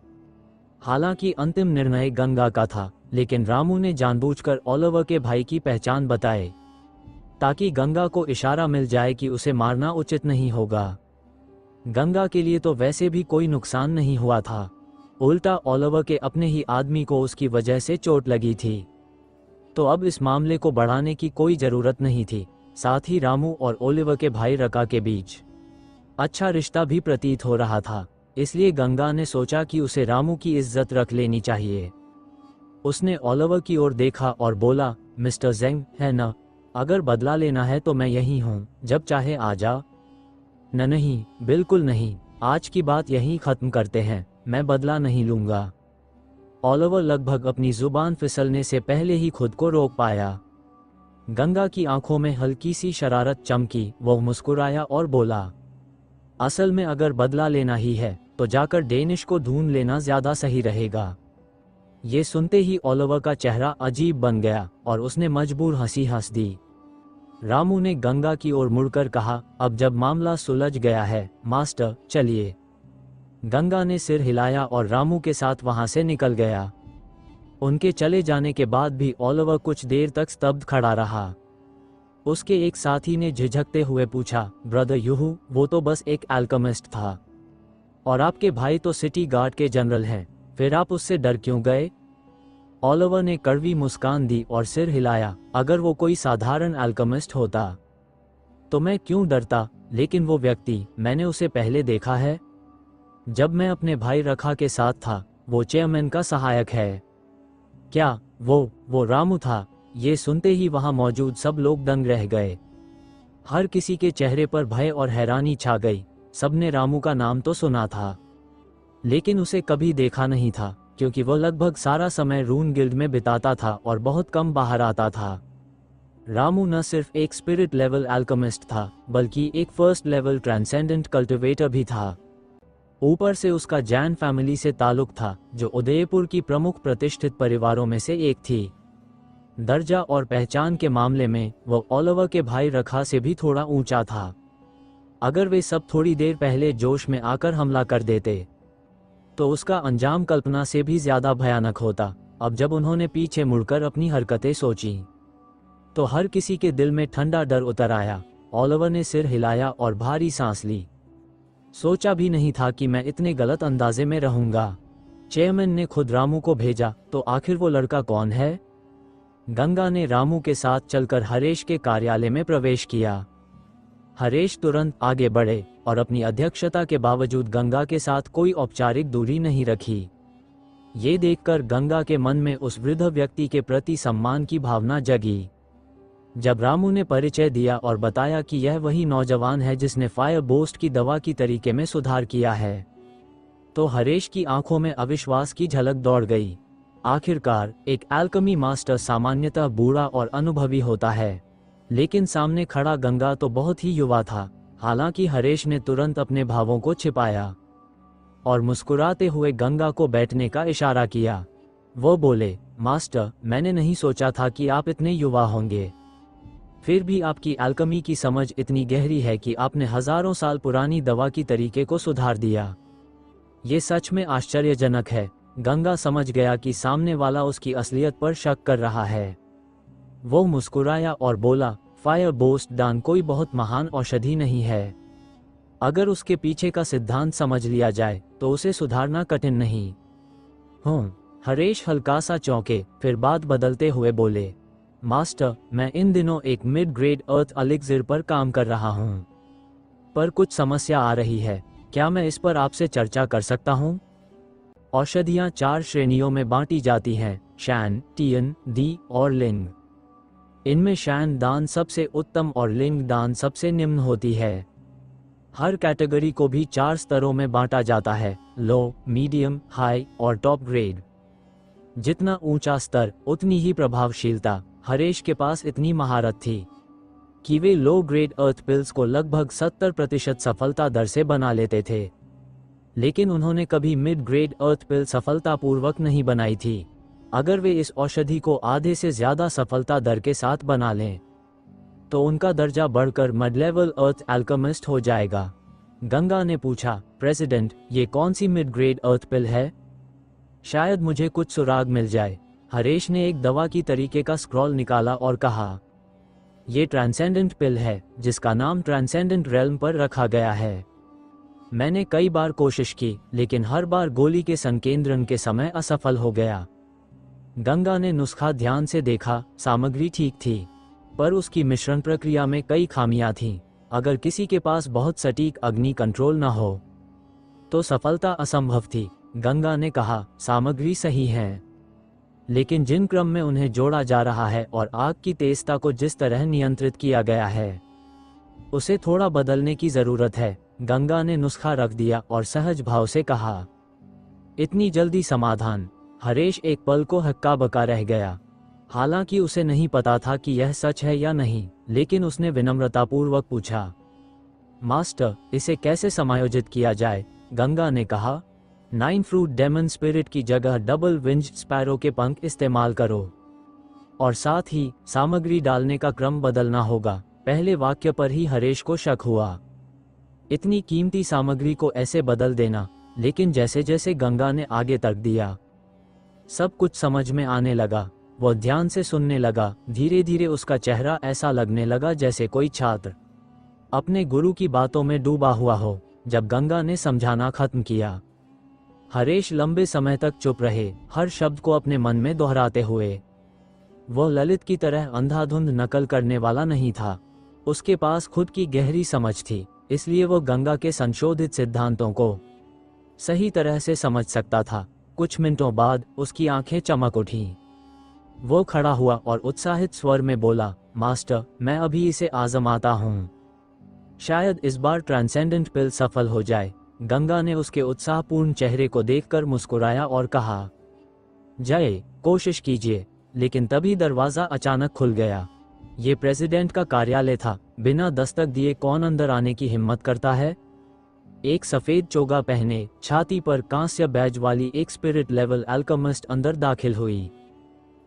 हालांकि अंतिम निर्णय गंगा का था, लेकिन रामू ने जानबूझकर ओलिवर के भाई की पहचान बताए ताकि गंगा को इशारा मिल जाए कि उसे मारना उचित नहीं होगा। गंगा के लिए तो वैसे भी कोई नुकसान नहीं हुआ था, उल्टा ओलिवर के अपने ही आदमी को उसकी वजह से चोट लगी थी। तो अब इस मामले को बढ़ाने की कोई जरूरत नहीं थी। साथ ही रामू और ओलिवर के भाई रका के बीच अच्छा रिश्ता भी प्रतीत हो रहा था, इसलिए गंगा ने सोचा कि उसे रामू की इज्जत रख लेनी चाहिए। उसने ओलिवर की ओर देखा और बोला, मिस्टर जेंग, है ना? अगर बदला लेना है तो मैं यहीं हूँ, जब चाहे आ जा। नहीं, बिल्कुल नहीं, आज की बात यहीं खत्म करते हैं, मैं बदला नहीं लूंगा। ओलिवर लगभग अपनी जुबान फिसलने से पहले ही खुद को रोक पाया। गंगा की आंखों में हल्की सी शरारत चमकी। वो मुस्कुराया और बोला, असल में अगर बदला लेना ही है तो जाकर डेनिश को ढूंढ लेना ज्यादा सही रहेगा। ये सुनते ही ओलिवर का चेहरा अजीब बन गया और उसने मजबूर हंसी हंस दी। रामू ने गंगा की ओर मुड़कर कहा, अब जब मामला सुलझ गया है, मास्टर, चलिए। गंगा ने सिर हिलाया और रामू के साथ वहां से निकल गया। उनके चले जाने के बाद भी ओलिवर कुछ देर तक स्तब्ध खड़ा रहा। उसके एक साथी ने झिझकते हुए पूछा, ब्रदर यूहू, वो तो बस एक अल्केमिस्ट था और आपके भाई तो सिटी गार्ड के जनरल हैं, फिर आप उससे डर क्यों गए? ओलिवर ने कड़वी मुस्कान दी और सिर हिलाया, अगर वो कोई साधारण अल्केमिस्ट होता तो मैं क्यों डरता, लेकिन वो व्यक्ति, मैंने उसे पहले देखा है। जब मैं अपने भाई रखा के साथ था, वो चेयरमैन का सहायक है। क्या वो रामू था? ये सुनते ही वहां मौजूद सब लोग दंग रह गए। हर किसी के चेहरे पर भय और हैरानी छा गई। सबने रामू का नाम तो सुना था, लेकिन उसे कभी देखा नहीं था, क्योंकि वो लगभग सारा समय रून गिल्ड में बिताता था और बहुत कम बाहर आता था। रामू न सिर्फ एक स्पिरिट लेवल अल्केमिस्ट था, बल्कि एक फर्स्ट लेवल ट्रांसेंडेंट कल्टिवेटर भी था। ऊपर से उसका जैन फैमिली से ताल्लुक था, जो उदयपुर की प्रमुख प्रतिष्ठित परिवारों में से एक थी। दर्जा और पहचान के मामले में वो ओलिवर के भाई रखा से भी थोड़ा ऊंचा था। अगर वे सब थोड़ी देर पहले जोश में आकर हमला कर देते तो उसका अंजाम कल्पना से भी ज्यादा भयानक होता। अब जब उन्होंने पीछे मुड़कर अपनी हरकतें सोची तो हर किसी के दिल में ठंडा डर उतर आया। ओलिवर ने सिर हिलाया और भारी सांस ली। सोचा भी नहीं था कि मैं इतने गलत अंदाजे में रहूंगा। चेयरमैन ने खुद रामू को भेजा, तो आखिर वो लड़का कौन है? गंगा ने रामू के साथ चलकर हरेश के कार्यालय में प्रवेश किया। हरेश तुरंत आगे बढ़े और अपनी अध्यक्षता के बावजूद गंगा के साथ कोई औपचारिक दूरी नहीं रखी। ये देखकर गंगा के मन में उस वृद्ध व्यक्ति के प्रति सम्मान की भावना जगी। जब रामू ने परिचय दिया और बताया कि यह वही नौजवान है जिसने फायर बोस्ट की दवा की तरीके में सुधार किया है, तो हरेश की आंखों में अविश्वास की झलक दौड़ गई। आखिरकार एक अल्केमी मास्टर सामान्यतः बूढ़ा और अनुभवी होता है, लेकिन सामने खड़ा गंगा तो बहुत ही युवा था। हालांकि हरेश ने तुरंत अपने भावों को छिपाया और मुस्कुराते हुए गंगा को बैठने का इशारा किया। वो बोले, मास्टर, मैंने नहीं सोचा था कि आप इतने युवा होंगे। फिर भी आपकी अल्केमी की समझ इतनी गहरी है कि आपने हजारों साल पुरानी दवा की तरीके को सुधार दिया। ये सच में आश्चर्यजनक है। गंगा समझ गया कि सामने वाला उसकी असलियत पर शक कर रहा है। वो मुस्कुराया और बोला, फायर बोस्ट दान कोई बहुत महान औषधि नहीं है। अगर उसके पीछे का सिद्धांत समझ लिया जाए तो उसे सुधारना कठिन नहीं। हरेश हल्का सा चौंके, फिर बात बदलते हुए बोले, मास्टर, मैं इन दिनों एक मिड ग्रेड अर्थ एलिक्सिर पर काम कर रहा हूँ, पर कुछ समस्या आ रही है। क्या मैं इस पर आपसे चर्चा कर सकता हूँ? औषधियाँ 4 श्रेणियों में बांटी जाती हैं, शैन, टियन, दी और लिंग। इनमें शैन दान सबसे उत्तम और लिंग दान सबसे निम्न होती है। हर कैटेगरी को भी 4 स्तरों में बांटा जाता है, लो, मीडियम, हाई और टॉप ग्रेड। जितना ऊंचा स्तर उतनी ही प्रभावशीलता। हरेश के पास इतनी महारत थी कि वे लो ग्रेड अर्थ पिल्स को लगभग 70% सफलता दर से बना लेते थे, लेकिन उन्होंने कभी मिड ग्रेड अर्थ पिल सफलतापूर्वक नहीं बनाई थी। अगर वे इस औषधि को आधे से ज्यादा सफलता दर के साथ बना लें तो उनका दर्जा बढ़कर मिड लेवल अर्थ एल्केमिस्ट हो जाएगा। गंगा ने पूछा, प्रेसिडेंट, ये कौन सी मिड ग्रेड अर्थ पिल है? शायद मुझे कुछ सुराग मिल जाए। हरेश ने एक दवा की तरीके का स्क्रॉल निकाला और कहा, ये ट्रांसेंडेंट पिल है जिसका नाम ट्रांसेंडेंट रेल्म पर रखा गया है। मैंने कई बार कोशिश की, लेकिन हर बार गोली के संकेंद्रण के समय असफल हो गया। गंगा ने नुस्खा ध्यान से देखा। सामग्री ठीक थी, पर उसकी मिश्रण प्रक्रिया में कई खामियां थीं। अगर किसी के पास बहुत सटीक अग्नि कंट्रोल न हो तो सफलता असंभव थी। गंगा ने कहा, सामग्री सही है, लेकिन जिन क्रम में उन्हें जोड़ा जा रहा है और आग की तेजता को जिस तरह नियंत्रित किया गया है, उसे थोड़ा बदलने की जरूरत है। गंगा ने नुस्खा रख दिया और सहज भाव से कहा, इतनी जल्दी समाधान? हरेश एक पल को हक्का बक्का रह गया। हालांकि उसे नहीं पता था कि यह सच है या नहीं, लेकिन उसने विनम्रतापूर्वक पूछा, मास्टर, इसे कैसे समायोजित किया जाए? गंगा ने कहा, 9 फ्रूट डेमन स्पिरिट की जगह डबल विंज्ड स्पैरो के पंख इस्तेमाल करो, और साथ ही सामग्री डालने का क्रम बदलना होगा। पहले वाक्य पर ही हरेश को शक हुआ। इतनी कीमती सामग्री को ऐसे बदल देना, लेकिन जैसे जैसे गंगा ने आगे तर्क दिया, सब कुछ समझ में आने लगा। वो ध्यान से सुनने लगा। धीरे धीरे उसका चेहरा ऐसा लगने लगा जैसे कोई छात्र अपने गुरु की बातों में डूबा हुआ हो। जब गंगा ने समझाना खत्म किया, हरेश लंबे समय तक चुप रहे, हर शब्द को अपने मन में दोहराते हुए। वह ललित की तरह अंधाधुंध नकल करने वाला नहीं था। उसके पास खुद की गहरी समझ थी, इसलिए वह गंगा के संशोधित सिद्धांतों को सही तरह से समझ सकता था। कुछ मिनटों बाद उसकी आंखें चमक उठीं। वो खड़ा हुआ और उत्साहित स्वर में बोला, मास्टर, मैं अभी इसे आजमाता हूँ। शायद इस बार ट्रांसेंडेंट पिल सफल हो जाए। गंगा ने उसके उत्साहपूर्ण चेहरे को देखकर मुस्कुराया और कहा, जय, कोशिश कीजिए। लेकिन तभी दरवाजा अचानक खुल गया। ये प्रेसिडेंट का कार्यालय था। बिना दस्तक दिए कौन अंदर आने की हिम्मत करता है? एक सफेद चोगा पहने, छाती पर कांस्य बैज वाली एक स्पिरिट लेवल अल्केमिस्ट अंदर दाखिल हुई।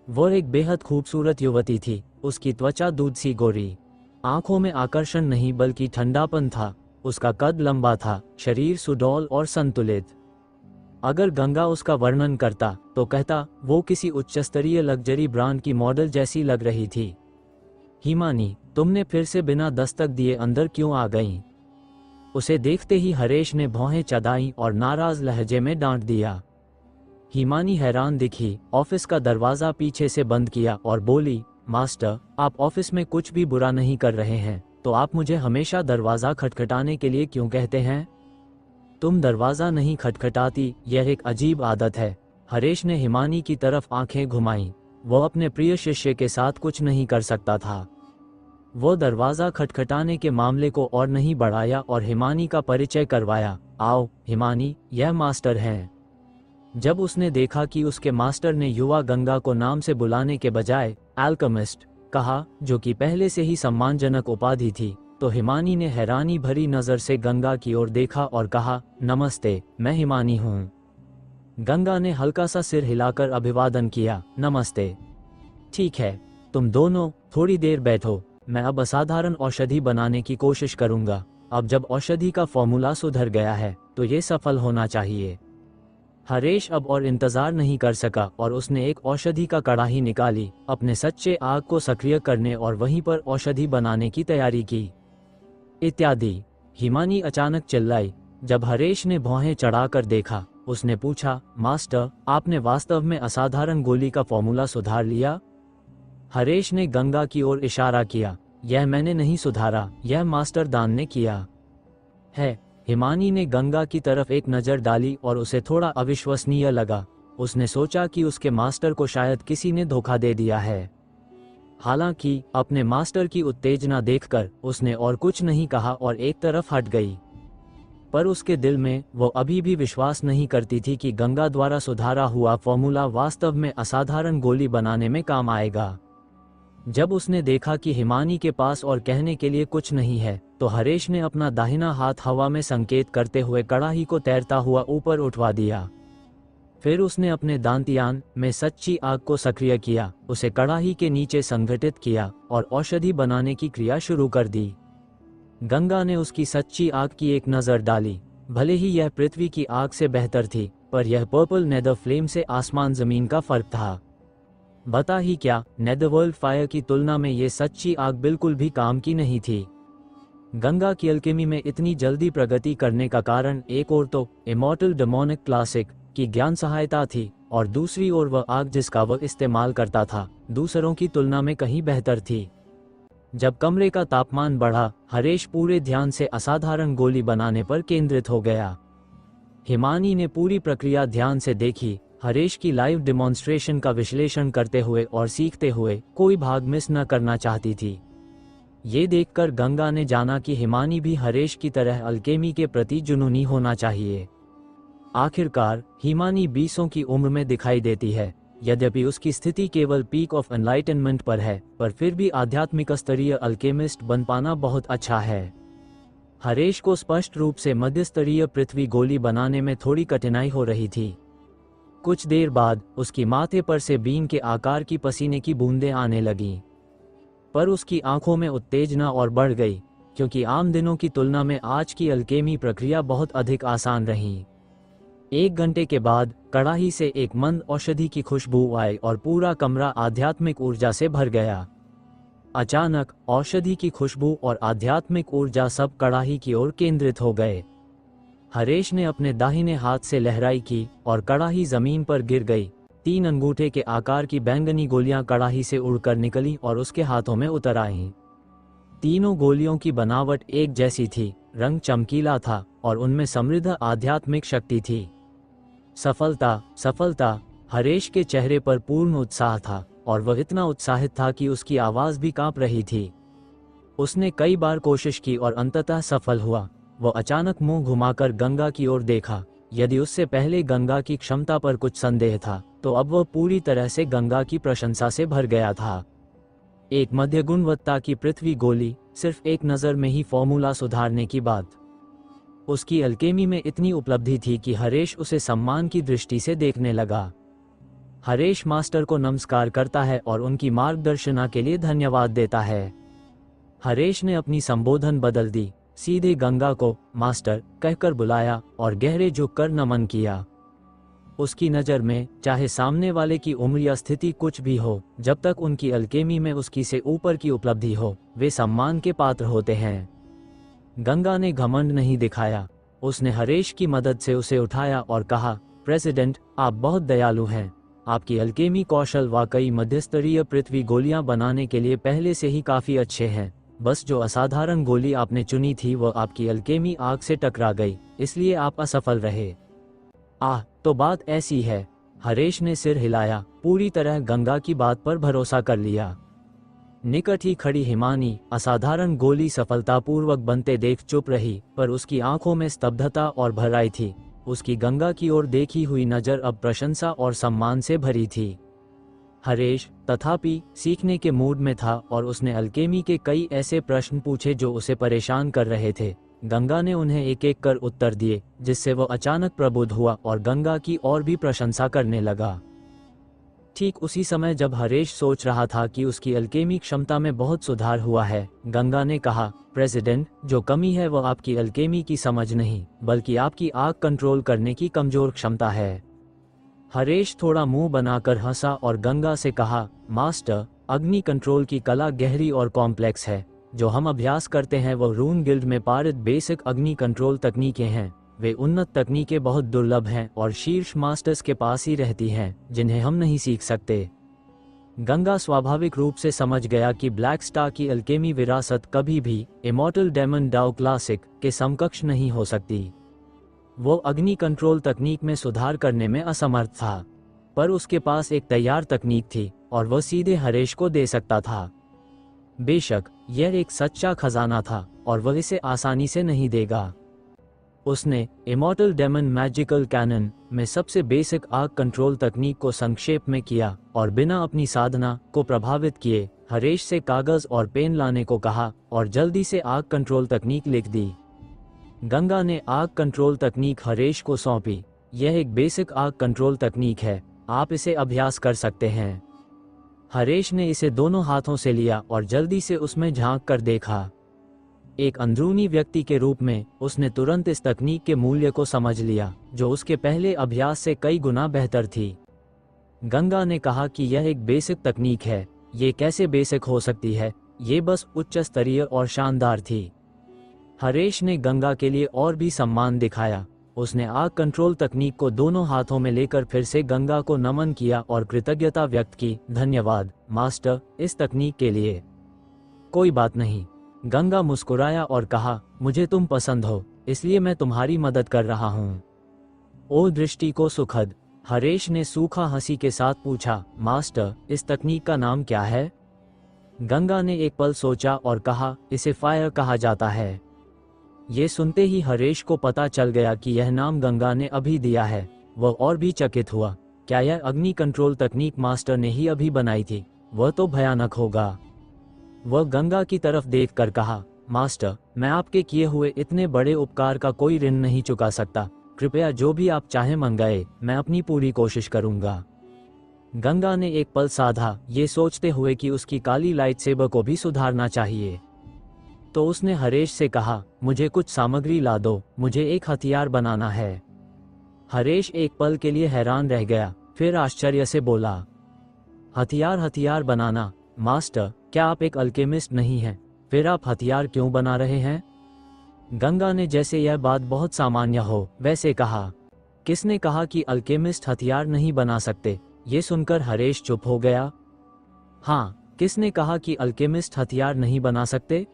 वो एक बेहद खूबसूरत युवती थी। उसकी त्वचा दूध सी गोरी, आंखों में आकर्षण नहीं बल्कि ठंडापन था। उसका कद लंबा था, शरीर सुडौल और संतुलित। अगर गंगा उसका वर्णन करता तो कहता वो किसी उच्चस्तरीय लग्जरी ब्रांड की मॉडल जैसी लग रही थी। हिमानी, तुमने फिर से बिना दस्तक दिए अंदर क्यों आ गईं? उसे देखते ही हरेश ने भौहें चढ़ाईं और नाराज लहजे में डांट दिया। हिमानी हैरान दिखी, ऑफिस का दरवाजा पीछे से बंद किया और बोली, मास्टर, आप ऑफिस में कुछ भी बुरा नहीं कर रहे हैं, तो आप मुझे हमेशा दरवाजा खटखटाने के लिए क्यों कहते हैं? तुम दरवाजा नहीं खटखटाती, यह एक अजीब आदत है। हरेश ने हिमानी की तरफ आंखें घुमाईं। वो अपने प्रिय शिष्य के साथ कुछ नहीं कर सकता था। वो दरवाजा खटखटाने के मामले को और नहीं बढ़ाया और हिमानी का परिचय करवाया। आओ हिमानी, यह मास्टर हैं। जब उसने देखा कि उसके मास्टर ने युवा गंगा को नाम से बुलाने के बजाय अल्केमिस्ट कहा, जो कि पहले से ही सम्मानजनक उपाधि थी, तो हिमानी ने हैरानी भरी नजर से गंगा की ओर देखा और कहा, नमस्ते, मैं हिमानी हूँ। गंगा ने हल्का सा सिर हिलाकर अभिवादन किया, नमस्ते। ठीक है, तुम दोनों थोड़ी देर बैठो, मैं अब असाधारण औषधि बनाने की कोशिश करूंगा। अब जब औषधि का फॉर्मूला सुधर गया है तो ये सफल होना चाहिए। हरेश अब और इंतजार नहीं कर सका और उसने एक औषधि का कड़ाही निकाली, अपने सच्चे आग को सक्रिय करने और वहीं पर औषधि बनाने की तैयारी की इत्यादि। हिमानी अचानक चिल्लाई। जब हरेश ने भौहें चढ़ाकर देखा, उसने पूछा, मास्टर, आपने वास्तव में असाधारण गोली का फॉर्मूला सुधार लिया? हरेश ने गंगा की ओर इशारा किया। यह मैंने नहीं सुधारा, यह मास्टर दान ने किया है। हिमानी ने गंगा की तरफ एक नज़र डाली और उसे थोड़ा अविश्वसनीय लगा। उसने सोचा कि उसके मास्टर को शायद किसी ने धोखा दे दिया है। हालांकि अपने मास्टर की उत्तेजना देखकर उसने और कुछ नहीं कहा और एक तरफ हट गई। पर उसके दिल में वो अभी भी विश्वास नहीं करती थी कि गंगा द्वारा सुधारा हुआ फॉर्मूला वास्तव में असाधारण गोली बनाने में काम आएगा। जब उसने देखा कि हिमानी के पास और कहने के लिए कुछ नहीं है, तो हरेश ने अपना दाहिना हाथ हवा में संकेत करते हुए कड़ाही को तैरता हुआ ऊपर उठवा दिया। फिर उसने अपने दांतियान में सच्ची आग को सक्रिय किया, उसे कड़ाही के नीचे संगठित किया और औषधि बनाने की क्रिया शुरू कर दी। गंगा ने उसकी सच्ची आग की एक नज़र डाली। भले ही यह पृथ्वी की आग से बेहतर थी, पर यह पर्पल नेदर फ्लेम से आसमान जमीन का फर्क था। बता ही क्या, नेदरवर्ल्ड फायर की तुलना में ये सच्ची आग बिल्कुल भी काम की नहीं थी। गंगा की अल्केमी में इतनी जल्दी प्रगति करने का कारण एक ओर तो इमॉर्टल डेमोनिक क्लासिक की ज्ञान सहायता थी और दूसरी ओर वह आग जिसका वह इस्तेमाल करता था दूसरों की तुलना में कहीं बेहतर थी। जब कमरे का तापमान बढ़ा, हरेश पूरे ध्यान से असाधारण गोली बनाने पर केंद्रित हो गया। हिमानी ने पूरी प्रक्रिया ध्यान से देखी, हरेश की लाइव डिमॉन्स्ट्रेशन का विश्लेषण करते हुए और सीखते हुए कोई भाग मिस न करना चाहती थी। ये देखकर गंगा ने जाना कि हिमानी भी हरेश की तरह अल्केमी के प्रति जुनूनी होना चाहिए। आखिरकार हिमानी 20 की उम्र में दिखाई देती है। यद्यपि उसकी स्थिति केवल पीक ऑफ एनलाइटनमेंट पर है, पर फिर भी आध्यात्मिक स्तरीय अल्केमिस्ट बन पाना बहुत अच्छा है। हरेश को स्पष्ट रूप से मध्य स्तरीय पृथ्वी गोली बनाने में थोड़ी कठिनाई हो रही थी। कुछ देर बाद उसकी माथे पर से बीन के आकार की पसीने की बूंदें आने लगीं। पर उसकी आंखों में उत्तेजना और बढ़ गई, क्योंकि आम दिनों की तुलना में आज की अल्केमी प्रक्रिया बहुत अधिक आसान रही। 1 घंटे के बाद कड़ाही से एक मंद औषधि की खुशबू आई और पूरा कमरा आध्यात्मिक ऊर्जा से भर गया। अचानक औषधि की खुशबू और आध्यात्मिक ऊर्जा सब कड़ाही की ओर केंद्रित हो गए। हरेश ने अपने दाहिने हाथ से लहराई की और कड़ाही जमीन पर गिर गई। 3 अंगूठे के आकार की बैंगनी गोलियां कड़ाही से उड़कर निकलीं और उसके हाथों में उतर आईं। तीनों गोलियों की बनावट एक जैसी थी, रंग चमकीला था और उनमें समृद्ध आध्यात्मिक शक्ति थी। सफलता, सफलता। हरेश के चेहरे पर पूर्ण उत्साह था और वह इतना उत्साहित था कि उसकी आवाज भी कांप रही थी। उसने कई बार कोशिश की और अंततः सफल हुआ। वह अचानक मुंह घुमाकर गंगा की ओर देखा। यदि उससे पहले गंगा की क्षमता पर कुछ संदेह था, तो अब वह पूरी तरह से गंगा की प्रशंसा से भर गया था। एक मध्य गुणवत्ता की पृथ्वी गोली, सिर्फ एक नज़र में ही फॉर्मूला सुधारने की बात। उसकी अल्केमी में इतनी उपलब्धि थी कि हरेश उसे सम्मान की दृष्टि से देखने लगा। हरेश मास्टर को नमस्कार करता है और उनकी मार्गदर्शना के लिए धन्यवाद देता है। हरेश ने अपनी संबोधन बदल दी, सीधे गंगा को मास्टर कहकर बुलाया और गहरे झुककर नमन किया। उसकी नज़र में चाहे सामने वाले की उम्र या स्थिति कुछ भी हो, जब तक उनकी अल्केमी में उसकी से ऊपर की उपलब्धि हो, वे सम्मान के पात्र होते हैं। गंगा ने घमंड नहीं दिखाया। उसने हरेश की मदद से उसे उठाया और कहा, प्रेसिडेंट, आप बहुत दयालु हैं। आपकी अल्केमी कौशल वाकई मध्यस्तरीय पृथ्वी गोलियां बनाने के लिए पहले से ही काफ़ी अच्छे हैं। बस जो असाधारण गोली आपने चुनी थी वह आपकी अल्केमी आग से टकरा गई, इसलिए आप असफल रहे। तो बात ऐसी है। हरेश ने सिर हिलाया, पूरी तरह गंगा की बात पर भरोसा कर लिया। निकट ही खड़ी हिमानी असाधारण गोली सफलतापूर्वक बनते देख चुप रही, पर उसकी आंखों में स्तब्धता और भराई थी। उसकी गंगा की ओर देखी हुई नज़र अब प्रशंसा और सम्मान से भरी थी। हरेश तथापि सीखने के मूड में था और उसने अल्केमी के कई ऐसे प्रश्न पूछे जो उसे परेशान कर रहे थे। गंगा ने उन्हें एक एक कर उत्तर दिए, जिससे वह अचानक प्रबुद्ध हुआ और गंगा की और भी प्रशंसा करने लगा। ठीक उसी समय जब हरेश सोच रहा था कि उसकी अल्केमी क्षमता में बहुत सुधार हुआ है, गंगा ने कहा, प्रेसिडेंट, जो कमी है वह आपकी अल्केमी की समझ नहीं, बल्कि आपकी आग कंट्रोल करने की कमजोर क्षमता है। हरेश थोड़ा मुंह बनाकर हंसा और गंगा से कहा, मास्टर, अग्नि कंट्रोल की कला गहरी और कॉम्प्लेक्स है। जो हम अभ्यास करते हैं वो रून गिल्ड में पारित बेसिक अग्नि कंट्रोल तकनीकें हैं। वे उन्नत तकनीकें बहुत दुर्लभ हैं और शीर्ष मास्टर्स के पास ही रहती हैं, जिन्हें हम नहीं सीख सकते। गंगा स्वाभाविक रूप से समझ गया कि ब्लैक स्टार की अल्केमी विरासत कभी भी इमॉर्टल डेमन डाउ क्लासिक के समकक्ष नहीं हो सकती। वो अग्नि कंट्रोल तकनीक में सुधार करने में असमर्थ था, पर उसके पास एक तैयार तकनीक थी और वह सीधे हरेश को दे सकता था। बेशक यह एक सच्चा खजाना था और वह इसे आसानी से नहीं देगा। उसने इमॉर्टल डेमन मैजिकल कैनन में सबसे बेसिक आग कंट्रोल तकनीक को संक्षेप में किया और बिना अपनी साधना को प्रभावित किए हरेश से कागज और पेन लाने को कहा और जल्दी से आग कंट्रोल तकनीक लिख दी। गंगा ने आग कंट्रोल तकनीक हरेश को सौंपी। यह एक बेसिक आग कंट्रोल तकनीक है, आप इसे अभ्यास कर सकते हैं। हरेश ने इसे दोनों हाथों से लिया और जल्दी से उसमें झांक कर देखा। एक अंदरूनी व्यक्ति के रूप में उसने तुरंत इस तकनीक के मूल्य को समझ लिया, जो उसके पहले अभ्यास से कई गुना बेहतर थी। गंगा ने कहा कि यह एक बेसिक तकनीक है, ये कैसे बेसिक हो सकती है, ये बस उच्च स्तरीय और शानदार थी। हरेश ने गंगा के लिए और भी सम्मान दिखाया। उसने आग कंट्रोल तकनीक को दोनों हाथों में लेकर फिर से गंगा को नमन किया और कृतज्ञता व्यक्त की। धन्यवाद मास्टर, इस तकनीक के लिए। कोई बात नहीं, गंगा मुस्कुराया और कहा, मुझे तुम पसंद हो, इसलिए मैं तुम्हारी मदद कर रहा हूँ। ओ दृष्टि को सुखद, हरेश ने सूखा हंसी के साथ पूछा, मास्टर, इस तकनीक का नाम क्या है? गंगा ने एक पल सोचा और कहा, इसे फायर कहा जाता है। ये सुनते ही हरेश को पता चल गया कि यह नाम गंगा ने अभी दिया है। वह और भी चकित हुआ। क्या यह अग्नि कंट्रोल तकनीक मास्टर ने ही अभी बनाई थी? वह तो भयानक होगा। वह गंगा की तरफ देखकर कहा, मास्टर, मैं आपके किए हुए इतने बड़े उपकार का कोई ऋण नहीं चुका सकता। कृपया जो भी आप चाहें मंगाए, मैं अपनी पूरी कोशिश करूंगा। गंगा ने एक पल साधा, ये सोचते हुए कि उसकी काली लाइट सेबर को भी सुधारना चाहिए। तो उसने हरेश से कहा, मुझे कुछ सामग्री ला दो, मुझे एक हथियार बनाना है। हरेश एक पल के लिए हैरान रह गया, फिर आश्चर्य से बोला, हथियार बनाना? मास्टर, क्या आप एक अल्केमिस्ट नहीं हैं? फिर आप हथियार क्यों बना रहे हैं? गंगा ने जैसे यह बात बहुत सामान्य हो वैसे कहा। किसने कहा कि अल्केमिस्ट हथियार नहीं बना सकते? ये सुनकर हरेश चुप हो गया। हाँ, किसने कहा कि अल्केमिस्ट हथियार नहीं बना सकते?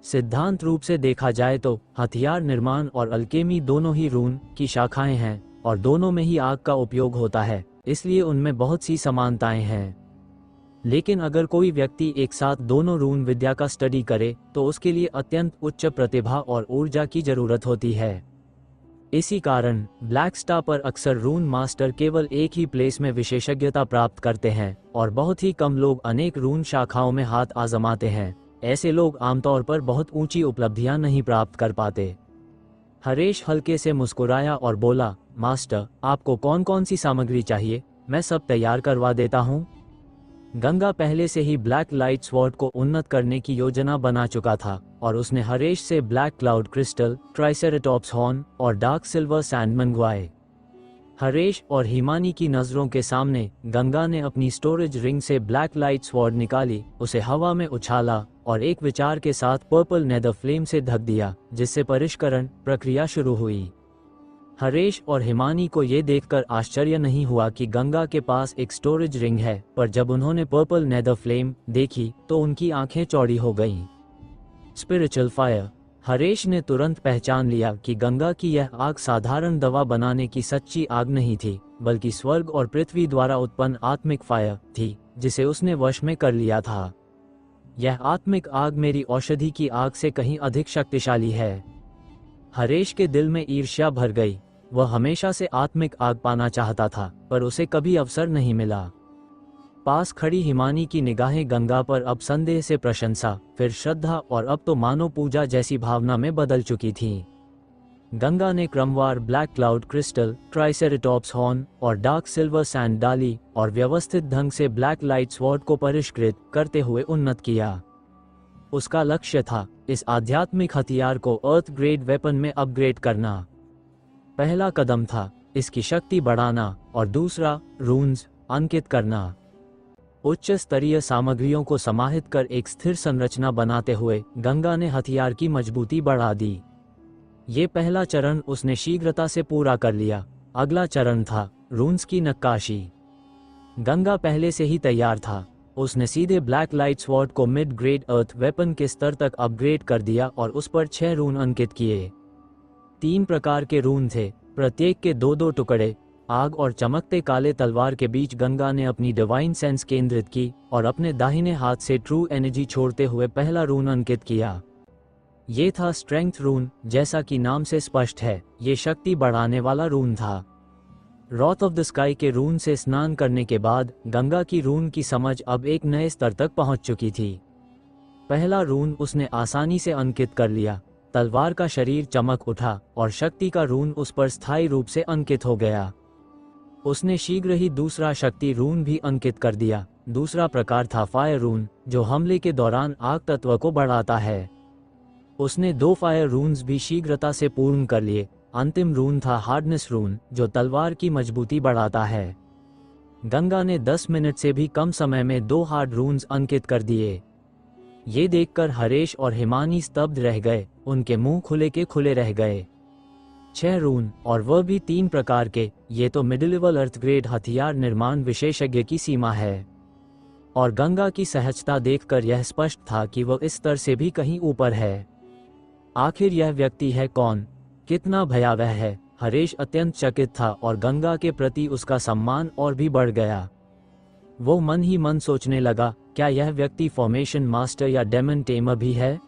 सिद्धांत रूप से देखा जाए तो हथियार निर्माण और अल्केमी दोनों ही रून की शाखाएं हैं और दोनों में ही आग का उपयोग होता है, इसलिए उनमें बहुत सी समानताएं हैं। लेकिन अगर कोई व्यक्ति एक साथ दोनों रून विद्या का स्टडी करे तो उसके लिए अत्यंत उच्च प्रतिभा और ऊर्जा की जरूरत होती है। इसी कारण ब्लैक स्टार पर अक्सर रून मास्टर केवल एक ही प्लेस में विशेषज्ञता प्राप्त करते हैं और बहुत ही कम लोग अनेक रून शाखाओं में हाथ आजमाते हैं। ऐसे लोग आमतौर पर बहुत ऊंची उपलब्धियां नहीं प्राप्त कर पाते। हरेश हल्के से मुस्कुराया और बोला, मास्टर, आपको कौन कौन सी सामग्री चाहिए? मैं सब तैयार करवा देता हूँ। गंगा पहले से ही ब्लैक लाइट स्वॉर्ड को उन्नत करने की योजना बना चुका था और उसने हरेश से ब्लैक क्लाउड क्रिस्टल, ट्राइसेरेटॉप्स हॉर्न और डार्क सिल्वर सैंड मंगवाए। हरेश और हिमानी की नजरों के सामने गंगा ने अपनी स्टोरेज रिंग से ब्लैक लाइट स्वॉर्ड निकाली, उसे हवा में उछाला और एक विचार के साथ पर्पल नेदर फ्लेम से ढक दिया, जिससे परिष्करण प्रक्रिया शुरू हुई। हरेश और हिमानी को यह देखकर आश्चर्य नहीं हुआ कि गंगा के पास एक स्टोरेज रिंग है, पर जब उन्होंने पर्पल नेदर फ्लेम देखी तो उनकी आंखें चौड़ी हो गईं। Spiritual fire. हरेश ने तुरंत पहचान लिया कि गंगा की यह आग साधारण दवा बनाने की सच्ची आग नहीं थी, बल्कि स्वर्ग और पृथ्वी द्वारा उत्पन्न आत्मिक फायर थी, जिसे उसने वश में कर लिया था। यह आत्मिक आग मेरी औषधि की आग से कहीं अधिक शक्तिशाली है। हरेश के दिल में ईर्ष्या भर गई। वह हमेशा से आत्मिक आग पाना चाहता था, पर उसे कभी अवसर नहीं मिला। पास खड़ी हिमानी की निगाहें गंगा पर अब संदेह से प्रशंसा, फिर श्रद्धा और अब तो मानो पूजा जैसी भावना में बदल चुकी थीं। गंगा ने क्रमवार ब्लैक क्लाउड क्रिस्टल, ट्राइसेरेटॉप्स हॉर्न और डार्क सिल्वर सैंड डाली और व्यवस्थित ढंग से ब्लैक लाइट स्वॉर्ड को परिष्कृत करते हुए उन्नत किया। उसका लक्ष्य था इस आध्यात्मिक हथियार को अर्थ ग्रेड वेपन में अपग्रेड करना। पहला कदम था इसकी शक्ति बढ़ाना और दूसरा रून्स अंकित करना। उच्च स्तरीय सामग्रियों को समाहित कर एक स्थिर संरचना बनाते हुए गंगा ने हथियार की मजबूती बढ़ा दी। ये पहला चरण उसने शीघ्रता से पूरा कर लिया। अगला चरण था रून्स की नक्काशी। गंगा पहले से ही तैयार था। उसने सीधे ब्लैक लाइट स्वॉर्ड को मिड ग्रेड अर्थ वेपन के स्तर तक अपग्रेड कर दिया और उस पर 6 रून अंकित किए। 3 प्रकार के रून थे, प्रत्येक के 2-2 टुकड़े। आग और चमकते काले तलवार के बीच गंगा ने अपनी डिवाइन सेंस केंद्रित की और अपने दाहिने हाथ से ट्रू एनर्जी छोड़ते हुए पहला रून अंकित किया। ये था स्ट्रेंथ रून। जैसा कि नाम से स्पष्ट है, ये शक्ति बढ़ाने वाला रून था। रॉथ ऑफ द स्काई के रून से स्नान करने के बाद गंगा की रून की समझ अब एक नए स्तर तक पहुंच चुकी थी। पहला रून उसने आसानी से अंकित कर लिया। तलवार का शरीर चमक उठा और शक्ति का रून उस पर स्थायी रूप से अंकित हो गया। उसने शीघ्र ही दूसरा शक्ति रून भी अंकित कर दिया। दूसरा प्रकार था फायर रून, जो हमले के दौरान आग तत्व को बढ़ाता है। उसने 2 फायर रून्स भी शीघ्रता से पूर्ण कर लिए। अंतिम रून था हार्डनेस रून, जो तलवार की मजबूती बढ़ाता है। गंगा ने 10 मिनट से भी कम समय में 2 हार्ड रून्स अंकित कर दिए। ये देखकर हरेश और हिमानी स्तब्ध रह गए। उनके मुंह खुले के खुले रह गए। 6 रून, और वह भी 3 प्रकार के। ये तो मिडिलेवल अर्थ ग्रेड हथियार निर्माण विशेषज्ञ की सीमा है। और गंगा की सहजता देखकर यह स्पष्ट था कि वह इस स्तर से भी कहीं ऊपर है। आखिर यह व्यक्ति है कौन? कितना भयावह है? हरेश अत्यंत चकित था और गंगा के प्रति उसका सम्मान और भी बढ़ गया। वो मन ही मन सोचने लगा, क्या यह व्यक्ति फॉर्मेशन मास्टर या डेमन टेमर भी है?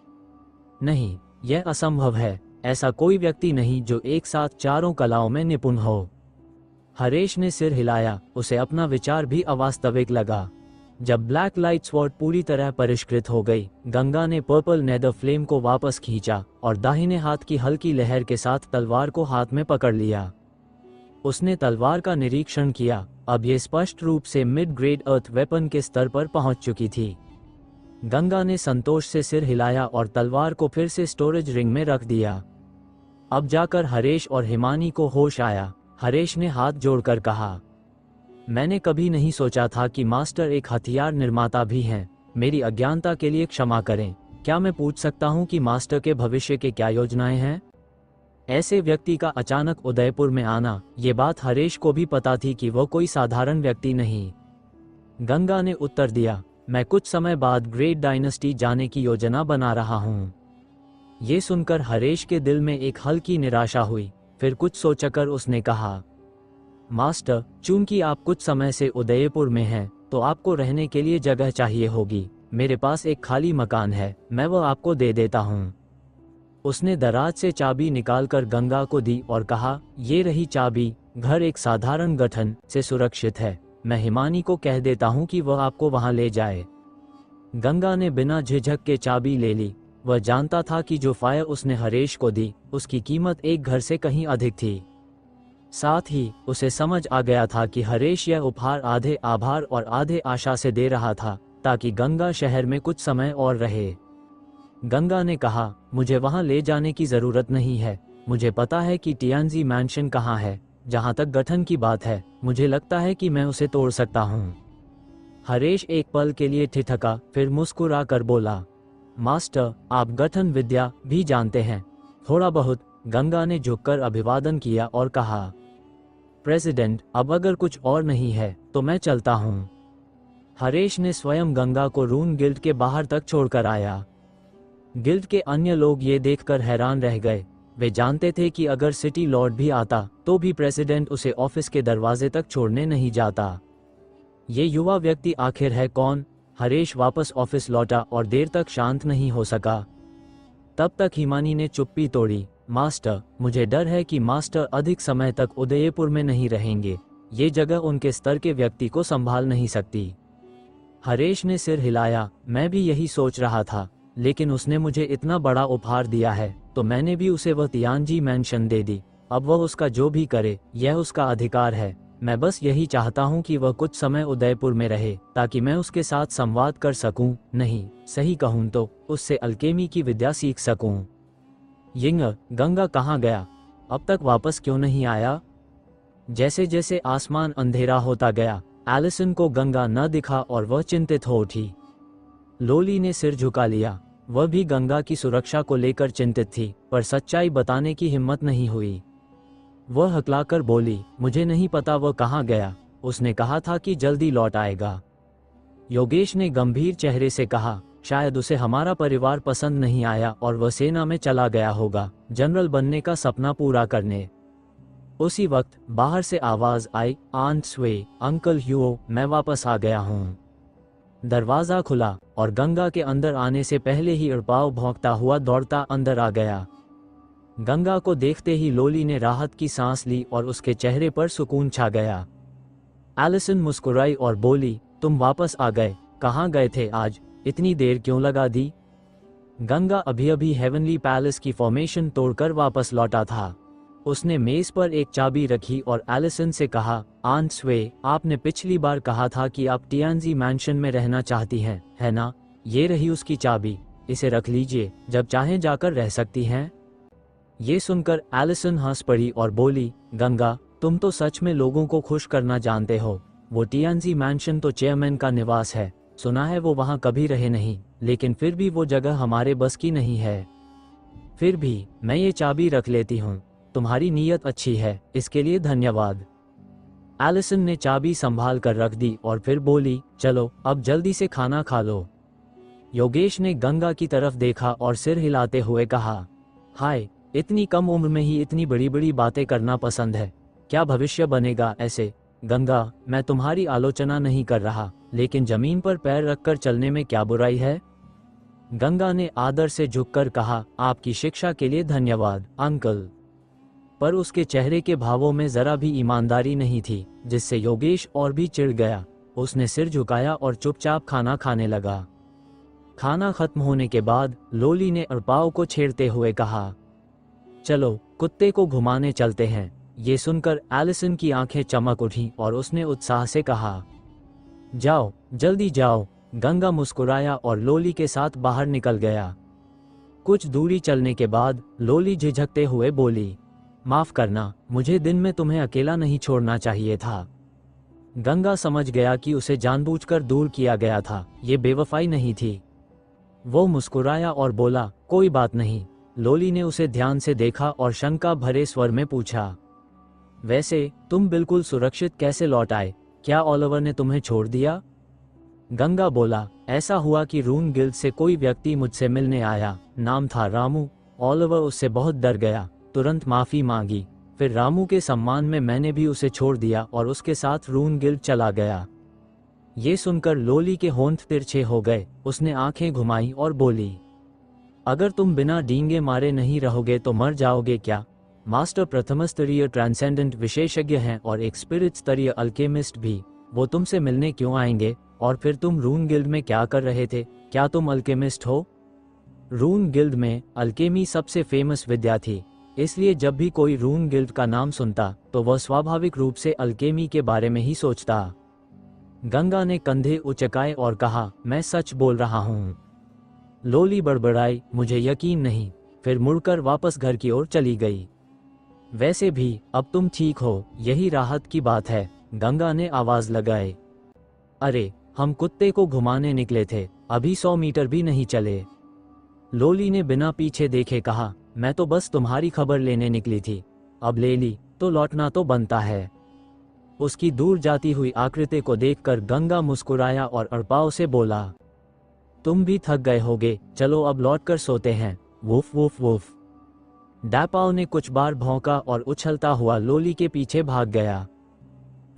नहीं, यह असंभव है। ऐसा कोई व्यक्ति नहीं जो एक साथ चारों कलाओं में निपुण हो। हरेश ने सिर हिलाया। उसे अपना विचार भी अवास्तविक लगा। जब ब्लैक लाइट स्वॉर्ड पूरी तरह परिष्कृत हो गई, गंगा ने पर्पल नेदर फ्लेम को वापस खींचा और दाहिने हाथ की हल्की लहर के साथ तलवार को हाथ में पकड़ लिया। उसने तलवार का निरीक्षण किया। अब ये स्पष्ट रूप से मिड ग्रेड अर्थ वेपन के स्तर पर पहुंच चुकी थी। गंगा ने संतोष से सिर हिलाया और तलवार को फिर से स्टोरेज रिंग में रख दिया। अब जाकर हरेश और हिमानी को होश आया। हरेश ने हाथ जोड़कर कहा, मैंने कभी नहीं सोचा था कि मास्टर एक हथियार निर्माता भी हैं। मेरी अज्ञानता के लिए क्षमा करें। क्या मैं पूछ सकता हूं कि मास्टर के भविष्य के क्या योजनाएं हैं? ऐसे व्यक्ति का अचानक उदयपुर में आना, ये बात हरेश को भी पता थी कि वह कोई साधारण व्यक्ति नहीं। गंगा ने उत्तर दिया, मैं कुछ समय बाद ग्रेट डायनेस्टी जाने की योजना बना रहा हूं। ये सुनकर हरेश के दिल में एक हल्की निराशा हुई। फिर कुछ सोचकर उसने कहा, मास्टर, चूंकि आप कुछ समय से उदयपुर में हैं, तो आपको रहने के लिए जगह चाहिए होगी। मेरे पास एक खाली मकान है, मैं वह आपको दे देता हूँ। उसने दराज से चाबी निकालकर गंगा को दी और कहा, ये रही चाबी। घर एक साधारण गठन से सुरक्षित है। मैं हिमानी को कह देता हूँ कि वह आपको वहाँ ले जाए। गंगा ने बिना झिझक के चाबी ले ली। वह जानता था कि जो फायर उसने हरेश को दी, उसकी कीमत एक घर से कहीं अधिक थी। साथ ही उसे समझ आ गया था कि हरेश यह उपहार आधे आभार और आधे आशा से दे रहा था, ताकि गंगा शहर में कुछ समय और रहे। गंगा ने कहा, मुझे वहां ले जाने की जरूरत नहीं है। मुझे पता है कि टियानजी मैंशन कहाँ है। जहां तक गठन की बात है, मुझे लगता है कि मैं उसे तोड़ सकता हूँ। हरेश एक पल के लिए ठिठका, फिर मुस्कुरा कर बोला, मास्टर, आप गठन विद्या भी जानते हैं? थोड़ा बहुत। गंगा ने झुककर अभिवादन किया और कहा, प्रेसिडेंट, अब अगर कुछ और नहीं है तो मैं चलता हूँ। हरेश ने स्वयं गंगा को रून गिल्ड के बाहर तक छोड़कर आया। गिल्ड के अन्य लोग ये देखकर हैरान रह गए। वे जानते थे कि अगर सिटी लॉर्ड भी आता तो भी प्रेसिडेंट उसे ऑफिस के दरवाजे तक छोड़ने नहीं जाता। ये युवा व्यक्ति आखिर है कौन? हरेश वापस ऑफिस लौटा और देर तक शांत नहीं हो सका। तब तक हिमानी ने चुप्पी तोड़ी। मास्टर, मुझे डर है कि मास्टर अधिक समय तक उदयपुर में नहीं रहेंगे। ये जगह उनके स्तर के व्यक्ति को संभाल नहीं सकती। हरेश ने सिर हिलाया। मैं भी यही सोच रहा था, लेकिन उसने मुझे इतना बड़ा उपहार दिया है तो मैंने भी उसे वह तियानजी मैंशन दे दी। अब वह उसका जो भी करे, यह उसका अधिकार है। मैं बस यही चाहता हूँ कि वह कुछ समय उदयपुर में रहे, ताकि मैं उसके साथ संवाद कर सकूं, नहीं, सही कहूँ तो उससे अल्केमी की विद्या सीख सकूं। यिंग, गंगा कहाँ गया? अब तक वापस क्यों नहीं आया? जैसे जैसे आसमान अंधेरा होता गया, एलिसन को गंगा न दिखा और वह चिंतित हो उठी। लोली ने सिर झुका लिया। वह भी गंगा की सुरक्षा को लेकर चिंतित थी, पर सच्चाई बताने की हिम्मत नहीं हुई। वह हकलाकर बोली, मुझे नहीं पता वह कहाँ गया। उसने कहा था कि जल्दी लौट आएगा। योगेश ने गंभीर चेहरे से कहा, शायद उसे हमारा परिवार पसंद नहीं आया और वह सेना में चला गया होगा, जनरल बनने का सपना पूरा करने। उसी वक्त बाहर से आवाज आई, आंट स्वे, अंकल ह्यूओ, मैं वापस आ गया हूँ। दरवाजा खुला और गंगा के अंदर आने से पहले ही अड़पाव भौंकता हुआ दौड़ता अंदर आ गया। गंगा को देखते ही लोली ने राहत की सांस ली और उसके चेहरे पर सुकून छा गया। एलिसन मुस्कुराई और बोली, तुम वापस आ गए, कहाँ गए थे आज, इतनी देर क्यों लगा दी? गंगा अभी अभी हेवनली पैलेस की फॉर्मेशन तोड़कर वापस लौटा था। उसने मेज पर एक चाबी रखी और एलिसन से कहा, आंट स्वे, आपने पिछली बार कहा था कि आप टियानजी मैंशन में रहना चाहती हैं, है ना? ये रही उसकी चाबी, इसे रख लीजिए, जब चाहें जाकर रह सकती हैं। ये सुनकर एलिसन हंस पड़ी और बोली, गंगा, तुम तो सच में लोगों को खुश करना जानते हो। वो टियानजी मैंशन तो चेयरमैन का निवास है, सुना है वो वहाँ कभी रहे नहीं, लेकिन फिर भी वो जगह हमारे बस की नहीं है। फिर भी मैं ये चाबी रख लेती हूँ। तुम्हारी नीयत अच्छी है, इसके लिए धन्यवाद। एलिसन ने चाबी संभाल कर रख दी और फिर बोली, चलो अब जल्दी से खाना खा लो। योगेश ने गंगा की तरफ देखा और सिर हिलाते हुए कहा, हाय, इतनी कम उम्र में ही इतनी बड़ी बड़ी बातें करना पसंद है। क्या भविष्य बनेगा ऐसे? गंगा, मैं तुम्हारी आलोचना नहीं कर रहा, लेकिन जमीन पर पैर रखकर चलने में क्या बुराई है? गंगा ने आदर से झुककर कहा, आपकी शिक्षा के लिए धन्यवाद, अंकल। पर उसके चेहरे के भावों में जरा भी ईमानदारी नहीं थी, जिससे योगेश और भी चिढ़ गया। उसने सिर झुकाया और चुपचाप खाना खाने लगा। खाना खत्म होने के बाद लोली ने अड़पाव को छेड़ते हुए कहा, चलो कुत्ते को घुमाने चलते हैं। ये सुनकर एलिसन की आंखें चमक उठीं और उसने उत्साह से कहा, जाओ जल्दी जाओ। गंगा मुस्कुराया और लोली के साथ बाहर निकल गया। कुछ दूरी चलने के बाद लोली झिझकते हुए बोली, माफ करना, मुझे दिन में तुम्हें अकेला नहीं छोड़ना चाहिए था। गंगा समझ गया कि उसे जानबूझकर दूर किया गया था, ये बेवफाई नहीं थी। वो मुस्कुराया और बोला, कोई बात नहीं। लोली ने उसे ध्यान से देखा और शंका भरे स्वर में पूछा, वैसे तुम बिल्कुल सुरक्षित कैसे लौट आए? क्या ओलिवर ने तुम्हें छोड़ दिया? गंगा बोला, ऐसा हुआ कि रून गिल्ड से कोई व्यक्ति मुझसे मिलने आया, नाम था रामू। ओलिवर उससे बहुत डर गया, तुरंत माफी मांगी। फिर रामू के सम्मान में मैंने भी उसे छोड़ दिया और उसके साथ रून गिल्ड चला गया। ये सुनकर लोली के होंठ तिरछे हो गए। उसने आंखें घुमाई और बोली, अगर तुम बिना डींगे मारे नहीं रहोगे तो मर जाओगे क्या? मास्टर प्रथम स्तरीय ट्रांसेंडेंट विशेषज्ञ हैं और एक स्पिरिट स्तरीय अल्केमिस्ट भी। वो तुमसे मिलने क्यों आएंगे? और फिर तुम रून गिल्ड में क्या कर रहे थे? क्या तुम अल्केमिस्ट हो? रून गिल्ड में अल्केमी सबसे फेमस विद्या थी, इसलिए जब भी कोई रून गिल्ड का नाम सुनता तो वह स्वाभाविक रूप से अल्केमी के बारे में ही सोचता। गंगा ने कंधे उचकाए और कहा, मैं सच बोल रहा हूँ। लोली बड़बड़ाई, मुझे यकीन नहीं। फिर मुड़कर वापस घर की ओर चली गई। वैसे भी अब तुम ठीक हो, यही राहत की बात है, गंगा ने आवाज लगाई। अरे, हम कुत्ते को घुमाने निकले थे, अभी 100 मीटर भी नहीं चले। लोली ने बिना पीछे देखे कहा, मैं तो बस तुम्हारी खबर लेने निकली थी, अब ले ली तो लौटना तो बनता है। उसकी दूर जाती हुई आकृति को देखकर गंगा मुस्कुराया और अड़पाव से बोला, तुम भी थक गए होगे, चलो अब लौटकर सोते हैं। Woof woof woof. डैपाओ ने कुछ बार भौंका और उछलता हुआ लोली के पीछे भाग गया।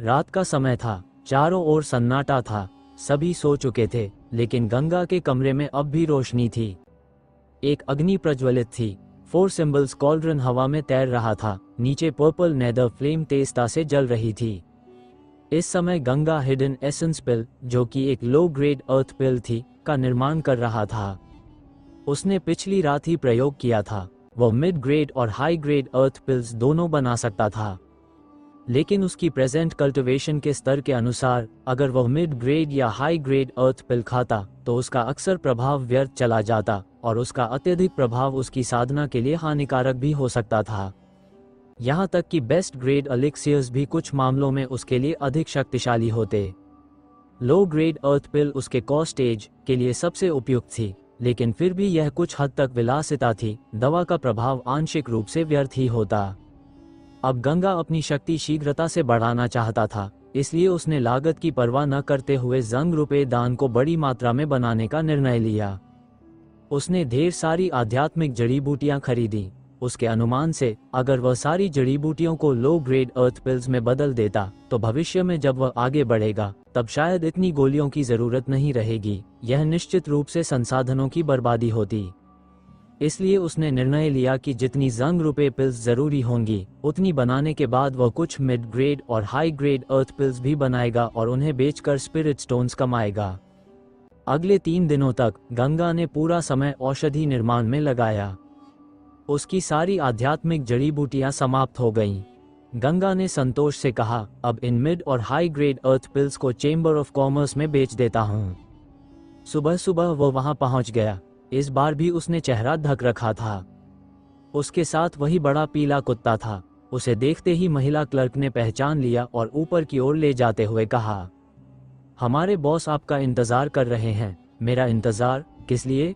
रात का समय था, चारों ओर सन्नाटा था, सभी सो चुके थे, लेकिन गंगा के कमरे में अब भी रोशनी थी। एक अग्नि प्रज्वलित थी। 4 सिंबल्स कॉल्ड्रन हवा में तैर रहा था, नीचे पर्पल नेदर फ्लेम तेजता से जल रही थी। इस समय गंगा हिडन एसेंस पिल, जो कि एक लो ग्रेड अर्थ पिल थी, का निर्माण कर रहा था। उसने पिछली रात ही प्रयोग किया था। वह मिड ग्रेड और हाई ग्रेड अर्थ पिल्स दोनों बना सकता था, लेकिन उसकी प्रेजेंट कल्टिवेशन के स्तर के अनुसार अगर वह मिड ग्रेड या हाई ग्रेड अर्थ पिल खाता तो उसका अक्सर प्रभाव व्यर्थ चला जाता और उसका अत्यधिक प्रभाव उसकी साधना के लिए हानिकारक भी हो सकता था। यहाँ तक कि बेस्ट ग्रेड एलिक्सियर्स भी कुछ मामलों में उसके लिए अधिक शक्तिशाली होते। लो ग्रेड अर्थ पिल उसके कॉस्ट एज के लिए सबसे उपयुक्त थी, लेकिन फिर भी यह कुछ हद तक विलासिता थी, दवा का प्रभाव आंशिक रूप से व्यर्थ ही होता। अब गंगा अपनी शक्ति शीघ्रता से बढ़ाना चाहता था, इसलिए उसने लागत की परवाह न करते हुए जंग रुपए दान को बड़ी मात्रा में बनाने का निर्णय लिया। उसने ढेर सारी आध्यात्मिक जड़ी बूटियां खरीदी। उसके अनुमान से अगर वह सारी जड़ी बूटियों को लो ग्रेड अर्थ पिल्स में बदल देता तो भविष्य में जब वह आगे बढ़ेगा तब शायद इतनी गोलियों की जरूरत नहीं रहेगी। यह निश्चित रूप से संसाधनों की बर्बादी होती। इसलिए उसने निर्णय लिया कि जितनी जंग रुपए पिल्स जरूरी होंगी उतनी बनाने के बाद वह कुछ मिड ग्रेड और हाई ग्रेड अर्थ पिल्स भी बनाएगा और उन्हें बेचकर स्पिरिट स्टोन्स कमाएगा। अगले 3 दिनों तक गंगा ने पूरा समय औषधि निर्माण में लगाया। उसकी सारी आध्यात्मिक जड़ी बूटियां समाप्त हो गईं। गंगा ने संतोष से कहा, अब इन मिड और हाई ग्रेड अर्थ पिल्स को चेंबर ऑफ कॉमर्स में बेच देता हूँ। सुबह सुबह वो वहां पहुंच गया। इस बार भी उसने चेहरा ढक रखा था। उसके साथ वही बड़ा पीला कुत्ता था। उसे देखते ही महिला क्लर्क ने पहचान लिया और ऊपर की ओर ले जाते हुए कहा, हमारे बॉस आपका इंतजार कर रहे हैं। मेरा इंतजार किस लिए?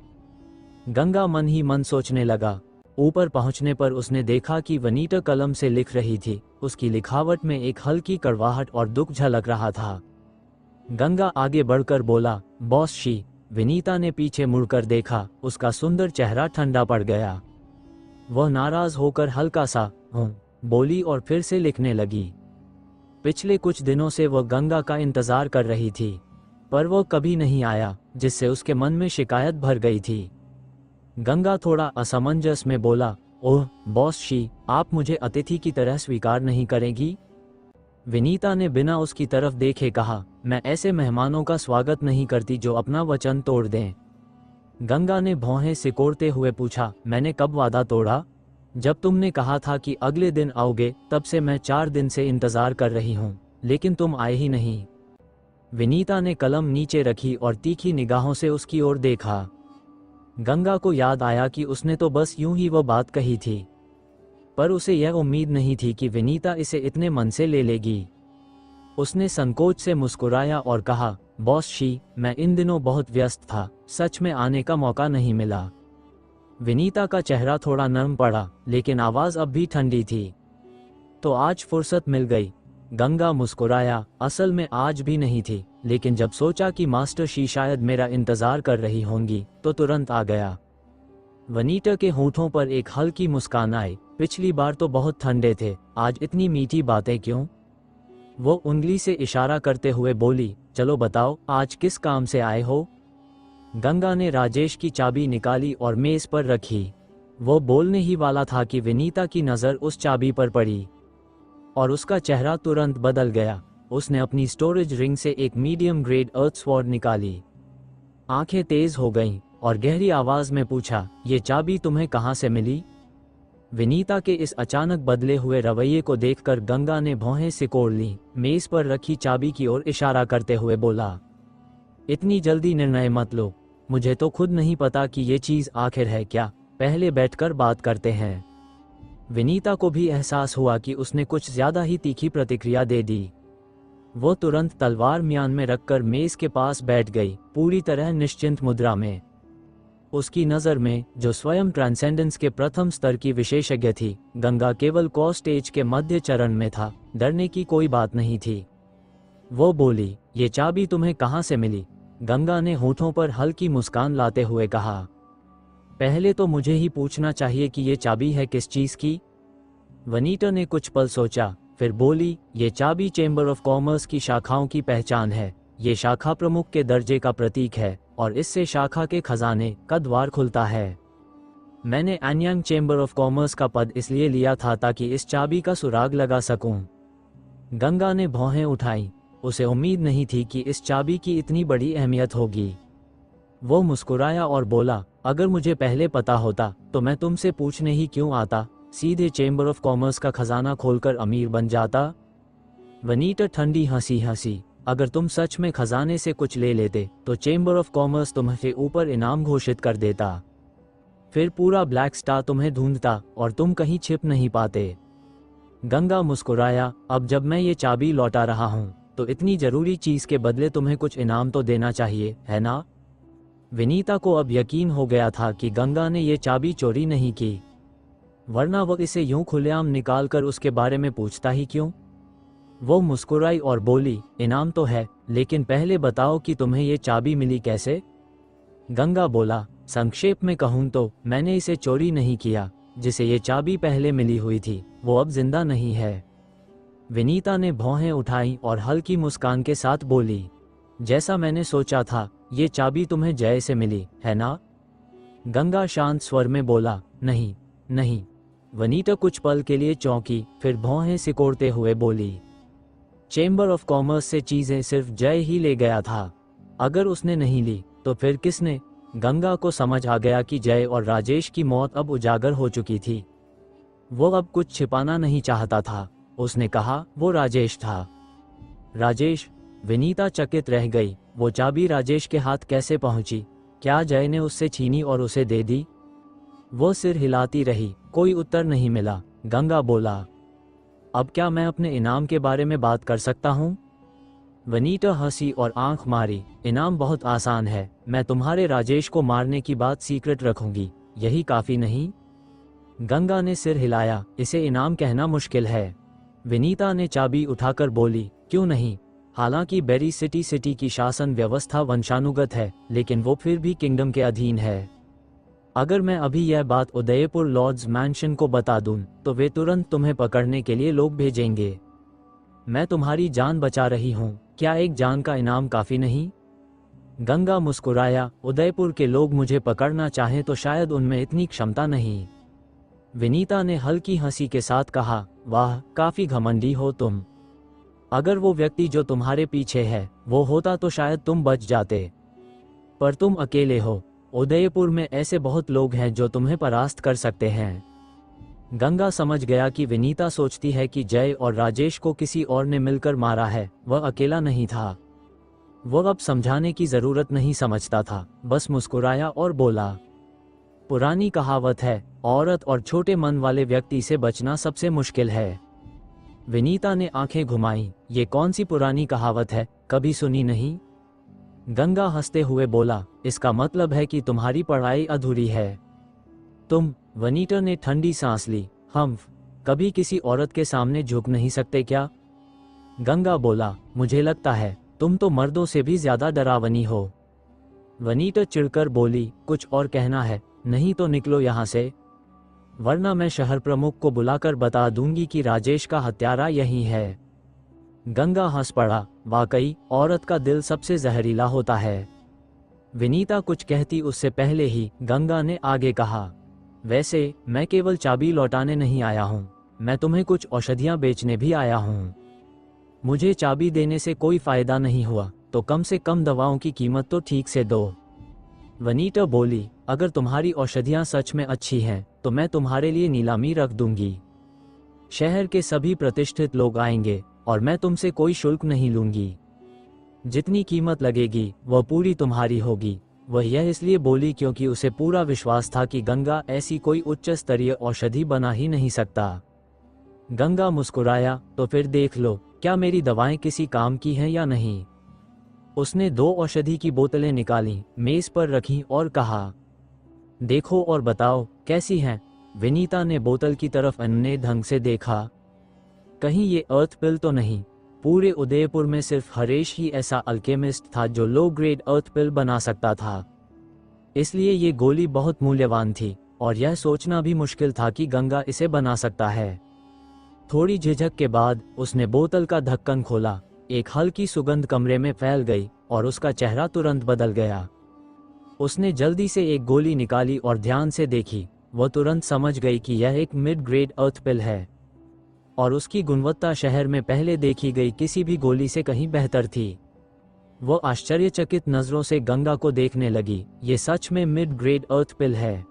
गंगा मन ही मन सोचने लगा। ऊपर पहुंचने पर उसने देखा कि वनीता कलम से लिख रही थी। उसकी लिखावट में एक हल्की कड़वाहट और दुख झलक रहा था। गंगा आगे बढ़कर बोला, बॉस शी। विनीता ने पीछे मुड़कर देखा। उसका सुंदर चेहरा ठंडा पड़ गया। वह नाराज होकर हल्का सा बोली और फिर से लिखने लगी। पिछले कुछ दिनों से वह गंगा का इंतजार कर रही थी, पर वह कभी नहीं आया, जिससे उसके मन में शिकायत भर गई थी। गंगा थोड़ा असमंजस में बोला, ओह बॉस शी, आप मुझे अतिथि की तरह स्वीकार नहीं करेगी? विनीता ने बिना उसकी तरफ देखे कहा, मैं ऐसे मेहमानों का स्वागत नहीं करती जो अपना वचन तोड़ दें। गंगा ने भौहें सिकोड़ते हुए पूछा, मैंने कब वादा तोड़ा? जब तुमने कहा था कि अगले दिन आओगे, तब से मैं 4 दिन से इंतजार कर रही हूँ, लेकिन तुम आए ही नहीं। विनीता ने कलम नीचे रखी और तीखी निगाहों से उसकी ओर देखा। गंगा को याद आया कि उसने तो बस यूं ही वो बात कही थी, पर उसे यह उम्मीद नहीं थी कि विनीता इसे इतने मन से ले लेगी। उसने संकोच से मुस्कुराया और कहा, बॉस शी, मैं इन दिनों बहुत व्यस्त था, सच में आने का मौका नहीं मिला। विनीता का चेहरा थोड़ा नरम पड़ा, लेकिन आवाज अब भी ठंडी थी। तो आज फुर्सत मिल गई। गंगा मुस्कुराया। असल में आज भी नहीं थी, लेकिन जब सोचा कि मास्टर शी शायद मेरा इंतजार कर रही होंगी तो तुरंत आ गया। वनीता के होठों पर एक हल्की मुस्कान आई। पिछली बार तो बहुत ठंडे थे, आज इतनी मीठी बातें क्यों? वो उंगली से इशारा करते हुए बोली, चलो बताओ, आज किस काम से आए हो? गंगा ने राजेश की चाबी निकाली और मेज पर रखी। वो बोलने ही वाला था कि विनीता की नज़र उस चाबी पर पड़ी और उसका चेहरा तुरंत बदल गया। उसने अपनी स्टोरेज रिंग से एक मीडियम ग्रेड अर्थ स्वॉर्ड निकाली। आंखें तेज हो गईं और गहरी आवाज में पूछा, ये चाबी तुम्हें कहाँ से मिली? विनीता के इस अचानक बदले हुए रवैये को देखकर गंगा ने भौहें सिकोड़ लीं। मेज पर रखी चाबी की ओर इशारा करते हुए बोला, इतनी जल्दी निर्णय मत लो, मुझे तो खुद नहीं पता कि ये चीज आखिर है क्या, पहले बैठकर बात करते हैं। विनीता को भी एहसास हुआ कि उसने कुछ ज्यादा ही तीखी प्रतिक्रिया दे दी। वो तुरंत तलवार म्यान में रखकर मेज के पास बैठ गई, पूरी तरह निश्चिंत मुद्रा में। उसकी नज़र में, जो स्वयं ट्रांसेंडेंस के प्रथम स्तर की विशेषज्ञ थी, गंगा केवल कॉ स्टेज के मध्य चरण में था। डरने की कोई बात नहीं थी। वो बोली, ये चाबी तुम्हें कहाँ से मिली? गंगा ने होठों पर हल्की मुस्कान लाते हुए कहा, पहले तो मुझे ही पूछना चाहिए कि ये चाबी है किस चीज़ की? वनीता ने कुछ पल सोचा, फिर बोली, ये चाबी चेंबर ऑफ कॉमर्स की शाखाओं की पहचान है। ये शाखा प्रमुख के दर्जे का प्रतीक है और इससे शाखा के खजाने का द्वार खुलता है। मैंने एनयांग चेंबर ऑफ कॉमर्स का पद इसलिए लिया था ताकि इस चाबी का सुराग लगा सकूं। गंगा ने भौहें उठाई। उसे उम्मीद नहीं थी कि इस चाबी की इतनी बड़ी अहमियत होगी। वो मुस्कुराया और बोला, अगर मुझे पहले पता होता तो मैं तुमसे पूछने ही क्यों आता, सीधे चेंबर ऑफ कॉमर्स का खजाना खोलकर अमीर बन जाता। वनीता ठंडी हंसी हंसी, अगर तुम सच में खजाने से कुछ ले लेते तो चेंबर ऑफ कॉमर्स तुम्हें ऊपर इनाम घोषित कर देता। फिर पूरा ब्लैक स्टार तुम्हें ढूंढता और तुम कहीं छिप नहीं पाते। गंगा मुस्कुराया, अब जब मैं ये चाबी लौटा रहा हूँ तो इतनी जरूरी चीज के बदले तुम्हें कुछ इनाम तो देना चाहिए, है ना? विनीता को अब यकीन हो गया था कि गंगा ने ये चाबी चोरी नहीं की, वरना वो इसे यूं खुलेआम निकालकर उसके बारे में पूछता ही क्यों? वो मुस्कुराई और बोली, इनाम तो है, लेकिन पहले बताओ कि तुम्हें ये चाबी मिली कैसे? गंगा बोला, संक्षेप में कहूं तो मैंने इसे चोरी नहीं किया। जिसे ये चाबी पहले मिली हुई थी वो अब जिंदा नहीं है। विनीता ने भौहें उठाई और हल्की मुस्कान के साथ बोली, जैसा मैंने सोचा था, ये चाबी तुम्हें जय से मिली, है ना? गंगा शांत स्वर में बोला, नहीं नहीं। वनीता कुछ पल के लिए चौंकी, फिर भौहें सिकोड़ते हुए बोली, चेंबर ऑफ कॉमर्स से चीजें सिर्फ जय ही ले गया था। अगर उसने नहीं ली तो फिर किसने? गंगा को समझ आ गया कि जय और राजेश की मौत अब उजागर हो चुकी थी। वो अब कुछ छिपाना नहीं चाहता था। उसने कहा, वो राजेश था। राजेश? विनीता चकित रह गई। वो चाबी राजेश के हाथ कैसे पहुंची? क्या जय ने उससे छीनी और उसे दे दी? वो सिर हिलाती रही, कोई उत्तर नहीं मिला। गंगा बोला, अब क्या मैं अपने इनाम के बारे में बात कर सकता हूँ? वनीता हंसी और आंख मारी, इनाम बहुत आसान है, मैं तुम्हारे राजेश को मारने की बात सीक्रेट रखूंगी, यही काफी नहीं? गंगा ने सिर हिलाया, इसे इनाम कहना मुश्किल है। विनीता ने चाबी उठाकर बोली, क्यों नहीं? हालांकि बेरी सिटी की शासन व्यवस्था वंशानुगत है, लेकिन वो फिर भी किंगडम के अधीन है। अगर मैं अभी यह बात उदयपुर लॉर्ड्स मैंशन को बता दूं, तो वे तुरंत तुम्हें पकड़ने के लिए लोग भेजेंगे। मैं तुम्हारी जान बचा रही हूं, क्या एक जान का इनाम काफी नहीं? गंगा मुस्कुराया, उदयपुर के लोग मुझे पकड़ना चाहें तो शायद उनमें इतनी क्षमता नहीं। विनीता ने हल्की हंसी के साथ कहा, वाह, काफी घमंडी हो तुम। अगर वो व्यक्ति जो तुम्हारे पीछे है वो होता तो शायद तुम बच जाते, पर तुम अकेले हो। उदयपुर में ऐसे बहुत लोग हैं जो तुम्हें परास्त कर सकते हैं। गंगा समझ गया कि विनीता सोचती है कि जय और राजेश को किसी और ने मिलकर मारा है, वह अकेला नहीं था। वह अब समझाने की जरूरत नहीं समझता था, बस मुस्कुराया और बोला, पुरानी कहावत है, औरत और छोटे मन वाले व्यक्ति से बचना सबसे मुश्किल है। विनीता ने आंखें घुमाई, ये कौन सी पुरानी कहावत है, कभी सुनी नहीं? गंगा हंसते हुए बोला, इसका मतलब है कि तुम्हारी पढ़ाई अधूरी है। तुम? वनीता ने ठंडी सांस ली, हम कभी किसी औरत के सामने झुक नहीं सकते क्या? गंगा बोला, मुझे लगता है तुम तो मर्दों से भी ज्यादा डरावनी हो। वनीता चिढ़कर बोली, कुछ और कहना है? नहीं तो निकलो यहाँ से, वरना मैं शहर प्रमुख को बुलाकर बता दूंगी कि राजेश का हत्यारा यही है। गंगा हंस पड़ा, वाकई औरत का दिल सबसे जहरीला होता है। विनीता कुछ कहती उससे पहले ही गंगा ने आगे कहा, वैसे मैं केवल चाबी लौटाने नहीं आया हूँ, मैं तुम्हें कुछ औषधियाँ बेचने भी आया हूँ। मुझे चाबी देने से कोई फायदा नहीं हुआ तो कम से कम दवाओं की कीमत तो ठीक से दो। वनीता बोली, अगर तुम्हारी औषधियाँ सच में अच्छी हैं तो मैं तुम्हारे लिए नीलामी रख दूंगी। शहर के सभी प्रतिष्ठित लोग आएंगे और मैं तुमसे कोई शुल्क नहीं लूंगी। जितनी कीमत लगेगी वह पूरी तुम्हारी होगी। वह यह इसलिए बोली क्योंकि उसे पूरा विश्वास था कि गंगा ऐसी कोई उच्च स्तरीय औषधि बना ही नहीं सकता। गंगा मुस्कुराया, तो फिर देख लो, क्या मेरी दवाएं किसी काम की हैं या नहीं? उसने 2 औषधि की बोतलें निकाली, मेज पर रखी और कहा, देखो और बताओ कैसी हैं? विनीता ने बोतल की तरफ अन्य ढंग से देखा, कहीं ये अर्थ पिल तो नहीं? पूरे उदयपुर में सिर्फ हरेश ही ऐसा अल्केमिस्ट था जो लो ग्रेड अर्थ पिल बना सकता था, इसलिए ये गोली बहुत मूल्यवान थी और यह सोचना भी मुश्किल था कि गंगा इसे बना सकता है। थोड़ी झिझक के बाद उसने बोतल का ढक्कन खोला, एक हल्की सुगंध कमरे में फैल गई और उसका चेहरा तुरंत बदल गया। उसने जल्दी से एक गोली निकाली और ध्यान से देखी। वह तुरंत समझ गई कि यह एक मिड ग्रेड अर्थ पिल है और उसकी गुणवत्ता शहर में पहले देखी गई किसी भी गोली से कहीं बेहतर थी। वह आश्चर्यचकित नजरों से गंगा को देखने लगी, ये सच में मिड ग्रेड अर्थ पिल है।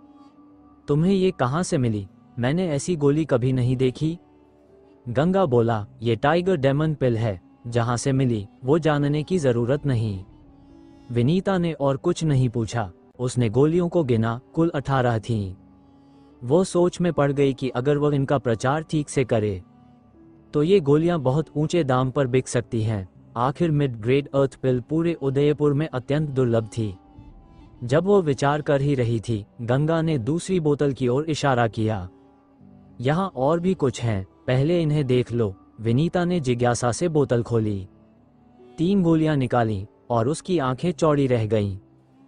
तुम्हें ये कहाँ से मिली? मैंने ऐसी गोली कभी नहीं देखी। गंगा बोला, ये टाइगर डेमन पिल है, जहां से मिली वो जानने की जरूरत नहीं। विनीता ने और कुछ नहीं पूछा, उसने गोलियों को गिना, कुल 18 थीं। वो सोच में पड़ गई कि अगर वह इनका प्रचार ठीक से करे तो ये गोलियां बहुत ऊंचे दाम पर बिक सकती हैं। आखिर मिड ग्रेड अर्थ पिल पूरे उदयपुर में अत्यंत दुर्लभ थी। जब वो विचार कर ही रही थी, गंगा ने दूसरी बोतल की ओर इशारा किया। यहाँ और भी कुछ हैं, पहले इन्हें देख लो। विनीता ने जिज्ञासा से बोतल खोली, 3 गोलियां निकाली और उसकी आंखें चौड़ी रह गईं।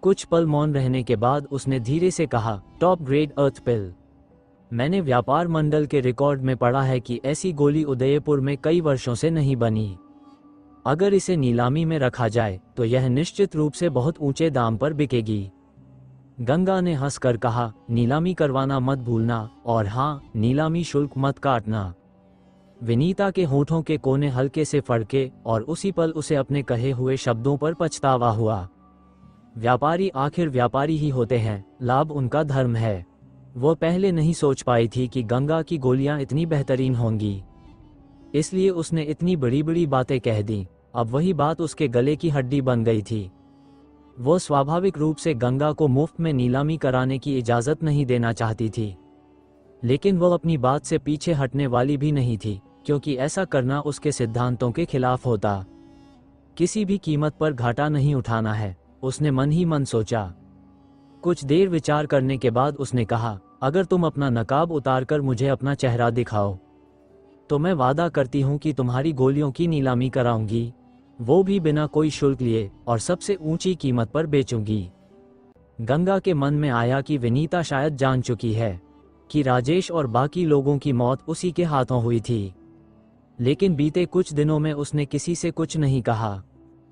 कुछ पल मौन रहने के बाद उसने धीरे से कहा, टॉप ग्रेड अर्थ पिल। मैंने व्यापार मंडल के रिकॉर्ड में पढ़ा है कि ऐसी गोली उदयपुर में कई वर्षों से नहीं बनी। अगर इसे नीलामी में रखा जाए तो यह निश्चित रूप से बहुत ऊंचे दाम पर बिकेगी। गंगा ने हंसकर कहा, नीलामी करवाना मत भूलना, और हाँ, नीलामी शुल्क मत काटना। विनीता के होठों के कोने हल्के से फड़के और उसी पल उसे अपने कहे हुए शब्दों पर पछतावा हुआ। व्यापारी आखिर व्यापारी ही होते हैं, लाभ उनका धर्म है। वो पहले नहीं सोच पाई थी कि गंगा की गोलियां इतनी बेहतरीन होंगी, इसलिए उसने इतनी बड़ी बड़ी बातें कह दी। अब वही बात उसके गले की हड्डी बन गई थी। वो स्वाभाविक रूप से गंगा को मुफ्त में नीलामी कराने की इजाज़त नहीं देना चाहती थी, लेकिन वो अपनी बात से पीछे हटने वाली भी नहीं थी, क्योंकि ऐसा करना उसके सिद्धांतों के खिलाफ होता। किसी भी कीमत पर घाटा नहीं उठाना है, उसने मन ही मन सोचा। कुछ देर विचार करने के बाद उसने कहा, अगर तुम अपना नकाब उतारकर मुझे अपना चेहरा दिखाओ तो मैं वादा करती हूँ कि तुम्हारी गोलियों की नीलामी कराऊंगी, वो भी बिना कोई शुल्क लिए, और सबसे ऊंची कीमत पर बेचूंगी। गंगा के मन में आया कि विनीता शायद जान चुकी है कि राजेश और बाकी लोगों की मौत उसी के हाथों हुई थी, लेकिन बीते कुछ दिनों में उसने किसी से कुछ नहीं कहा।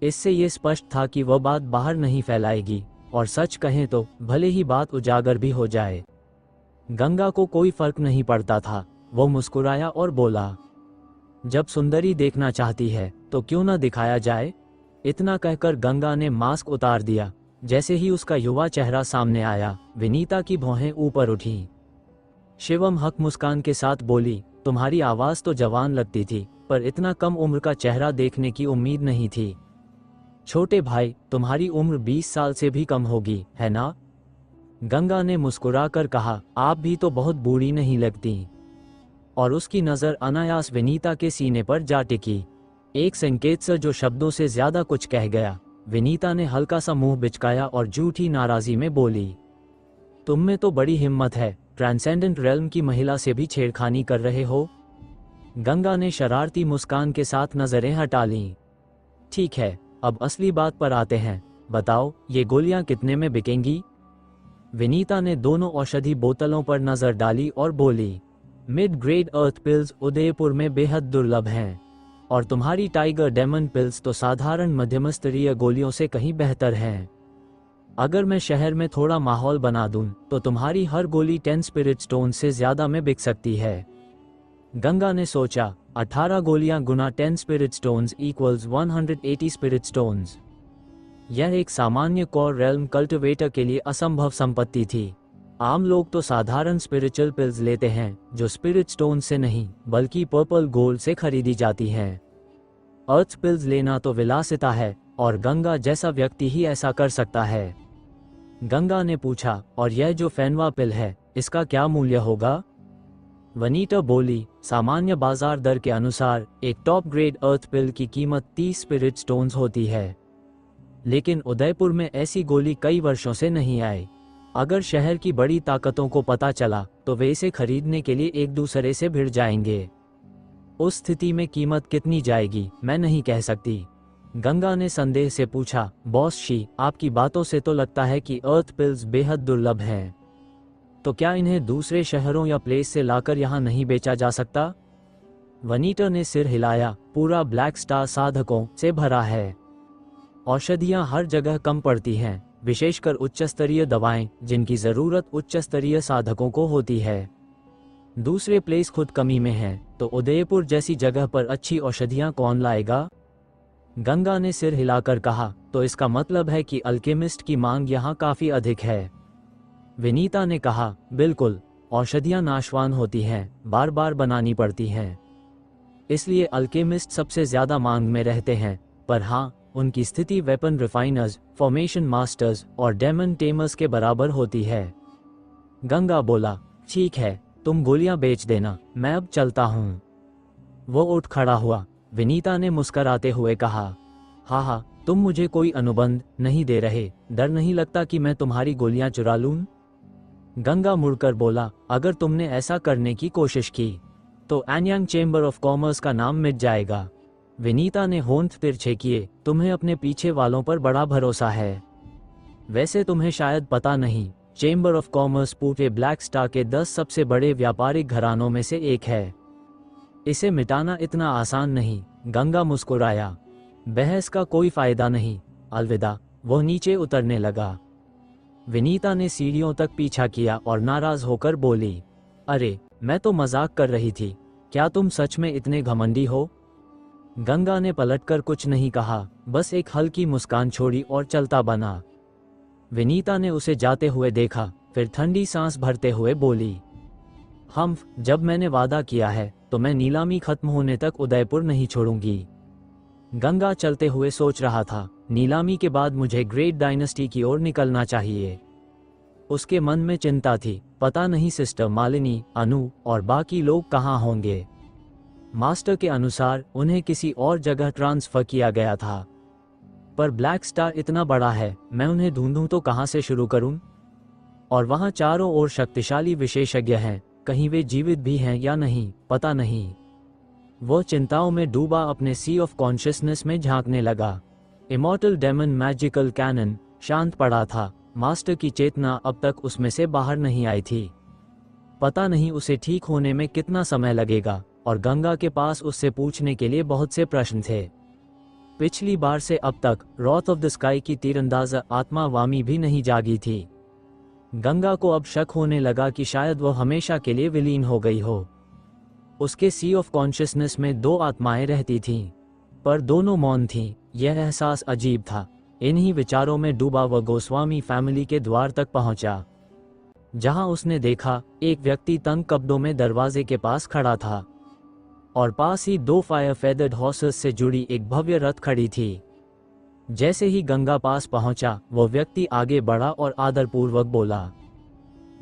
इससे ये स्पष्ट था कि वह बात बाहर नहीं फैलाएगी, और सच कहें तो भले ही बात उजागर भी हो जाए, गंगा को कोई फर्क नहीं पड़ता था। वो मुस्कुराया और बोला, जब सुंदरी देखना चाहती है तो क्यों न दिखाया जाए। इतना कहकर गंगा ने मास्क उतार दिया। जैसे ही उसका युवा चेहरा सामने आया, विनीता की भौहें ऊपर उठी। शिवम हक मुस्कान के साथ बोली, तुम्हारी आवाज तो जवान लगती थी, पर इतना कम उम्र का चेहरा देखने की उम्मीद नहीं थी। छोटे भाई, तुम्हारी उम्र 20 साल से भी कम होगी, है ना? गंगा ने मुस्कुराकर कहा, आप भी तो बहुत बूढ़ी नहीं लगती। और उसकी नजर अनायास विनीता के सीने पर जा टिकी। एक संकेत से जो शब्दों से ज्यादा कुछ कह गया। विनीता ने हल्का सा मुंह बिचकाया और झूठी नाराजी में बोली, तुम में तो बड़ी हिम्मत है, ट्रांसेंडेंट रेल्म की महिला से भी छेड़खानी कर रहे हो। गंगा ने शरारती मुस्कान के साथ नजरें हटा लीं। ठीक है, अब असली बात पर आते हैं, बताओ ये गोलियां कितने में बिकेंगी? विनीता ने दोनों औषधि बोतलों पर नजर डाली और बोली, मिड ग्रेड अर्थ पिल्स उदयपुर में बेहद दुर्लभ हैं, और तुम्हारी टाइगर डेमन पिल्स तो साधारण मध्यम स्तरीय गोलियों से कहीं बेहतर हैं। अगर मैं शहर में थोड़ा माहौल बना दूं, तो तुम्हारी हर गोली 10 स्पिरिट स्टोन से ज्यादा में बिक सकती है। गंगा ने सोचा, 18 गोलियां गुना 10 spirit stones equals 180 spirit stones. यह एक सामान्य कोर रेल्म कल्टिवेटर के लिए असंभव संपत्ति थी। आम लोग तो साधारण स्पिरिचुअल पिल्स लेते हैं, जो स्पिरिट स्टोन से नहीं बल्कि पर्पल गोल्ड से खरीदी जाती हैं। अर्थ पिल्स लेना तो विलासिता है, और गंगा जैसा व्यक्ति ही ऐसा कर सकता है। गंगा ने पूछा, और यह जो फेनवा पिल है, इसका क्या मूल्य होगा? वनीता बोली, सामान्य बाजार दर के अनुसार एक टॉप ग्रेड अर्थ पिल की कीमत 30 स्पिरिट स्टोन्स होती है, लेकिन उदयपुर में ऐसी गोली कई वर्षों से नहीं आई। अगर शहर की बड़ी ताकतों को पता चला तो वे इसे खरीदने के लिए एक दूसरे से भिड़ जाएंगे। उस स्थिति में कीमत कितनी जाएगी मैं नहीं कह सकती। गंगा ने संदेह से पूछा, बॉस शी, आपकी बातों से तो लगता है कि अर्थ पिल्स बेहद दुर्लभ हैं, तो क्या इन्हें दूसरे शहरों या प्लेस से लाकर यहाँ नहीं बेचा जा सकता? वनीता ने सिर हिलाया, पूरा ब्लैक स्टार साधकों से भरा है। औषधियाँ हर जगह कम पड़ती हैं, विशेषकर उच्च स्तरीय दवाएं जिनकी जरूरत उच्च स्तरीय साधकों को होती है। दूसरे प्लेस खुद कमी में हैं, तो उदयपुर जैसी जगह पर अच्छी औषधियां कौन लाएगा? गंगा ने सिर हिलाकर कहा, तो इसका मतलब है कि अल्केमिस्ट की मांग यहाँ काफी अधिक है। विनीता ने कहा, बिल्कुल, औषधियां नाशवान होती हैं, बार बार बनानी पड़ती हैं, इसलिए अल्केमिस्ट सबसे ज्यादा मांग में रहते हैं। पर हाँ, उनकी स्थिति वेपन रिफाइनर्स, फॉर्मेशन मास्टर्स और डेमन टेमर्स के बराबर होती है। गंगा बोला, ठीक है, तुम गोलियां बेच देना, मैं अब चलता हूँ। वो उठ खड़ा हुआ। विनीता ने मुस्कराते हुए कहा, हाँ, तुम मुझे कोई अनुबंध नहीं दे रहे, डर नहीं लगता कि मैं तुम्हारी गोलियां चुरा लूं? गंगा मुड़कर बोला, अगर तुमने ऐसा करने की कोशिश की तो एनयांग चेंबर ऑफ कॉमर्स का नाम मिट जाएगा। विनीता ने होंठ तिरछे किए, तुम्हें अपने पीछे वालों पर बड़ा भरोसा है। वैसे तुम्हें शायद पता नहीं, चेंबर ऑफ कॉमर्स पूरे ब्लैक स्टार के 10 सबसे बड़े व्यापारिक घरानों में से एक है। इसे मिटाना इतना आसान नहीं। गंगा मुस्कुराया, बहस का कोई फायदा नहीं, अलविदा। वो नीचे उतरने लगा। विनीता ने सीढ़ियों तक पीछा किया और नाराज होकर बोली, अरे मैं तो मजाक कर रही थी, क्या तुम सच में इतने घमंडी हो? गंगा ने पलटकर कुछ नहीं कहा, बस एक हल्की मुस्कान छोड़ी और चलता बना। विनीता ने उसे जाते हुए देखा, फिर ठंडी सांस भरते हुए बोली, जब मैंने वादा किया है तो मैं नीलामी खत्म होने तक उदयपुर नहीं छोड़ूंगी। गंगा चलते हुए सोच रहा था, नीलामी के बाद मुझे ग्रेट डायनेस्टी की ओर निकलना चाहिए। उसके मन में चिंता थी, पता नहीं सिस्टर मालिनी, अनु और बाकी लोग कहाँ होंगे। मास्टर के अनुसार उन्हें किसी और जगह ट्रांसफर किया गया था, पर ब्लैक स्टार इतना बड़ा है, मैं उन्हें ढूंढूं तो कहां से शुरू करूं? और वहां चारों ओर शक्तिशाली विशेषज्ञ हैं, कहीं वे जीवित भी हैं या नहीं, पता नहीं। वो चिंताओं में डूबा अपने सी ऑफ कॉन्शियसनेस में झांकने लगा। इमॉर्टल डेमन मैजिकल कैनन शांत पड़ा था, मास्टर की चेतना अब तक उसमें से बाहर नहीं आई थी। पता नहीं उसे ठीक होने में कितना समय लगेगा, और गंगा के पास उससे पूछने के लिए बहुत से प्रश्न थे। पिछली बार से अब तक रॉथ ऑफ द स्काई की तीरंदाज आत्मा वामी भी नहीं जागी थी। गंगा को अब शक होने लगा कि शायद वह हमेशा के लिए विलीन हो गई हो। उसके सी ऑफ कॉन्शियसनेस में 2 आत्माएं रहती थीं, पर दोनों मौन थीं। यह एहसास अजीब था। इन्हीं विचारों में डूबा वह गोस्वामी फैमिली के द्वार तक पहुंचा, जहां उसने देखा एक व्यक्ति तंग कपड़ों में दरवाजे के पास खड़ा था, और पास ही 2 फायर फेदर्ड हॉर्सेस से जुड़ी एक भव्य रथ खड़ी थी। जैसे ही गंगा पास पहुंचा, वो व्यक्ति आगे बढ़ा और आदरपूर्वक बोला,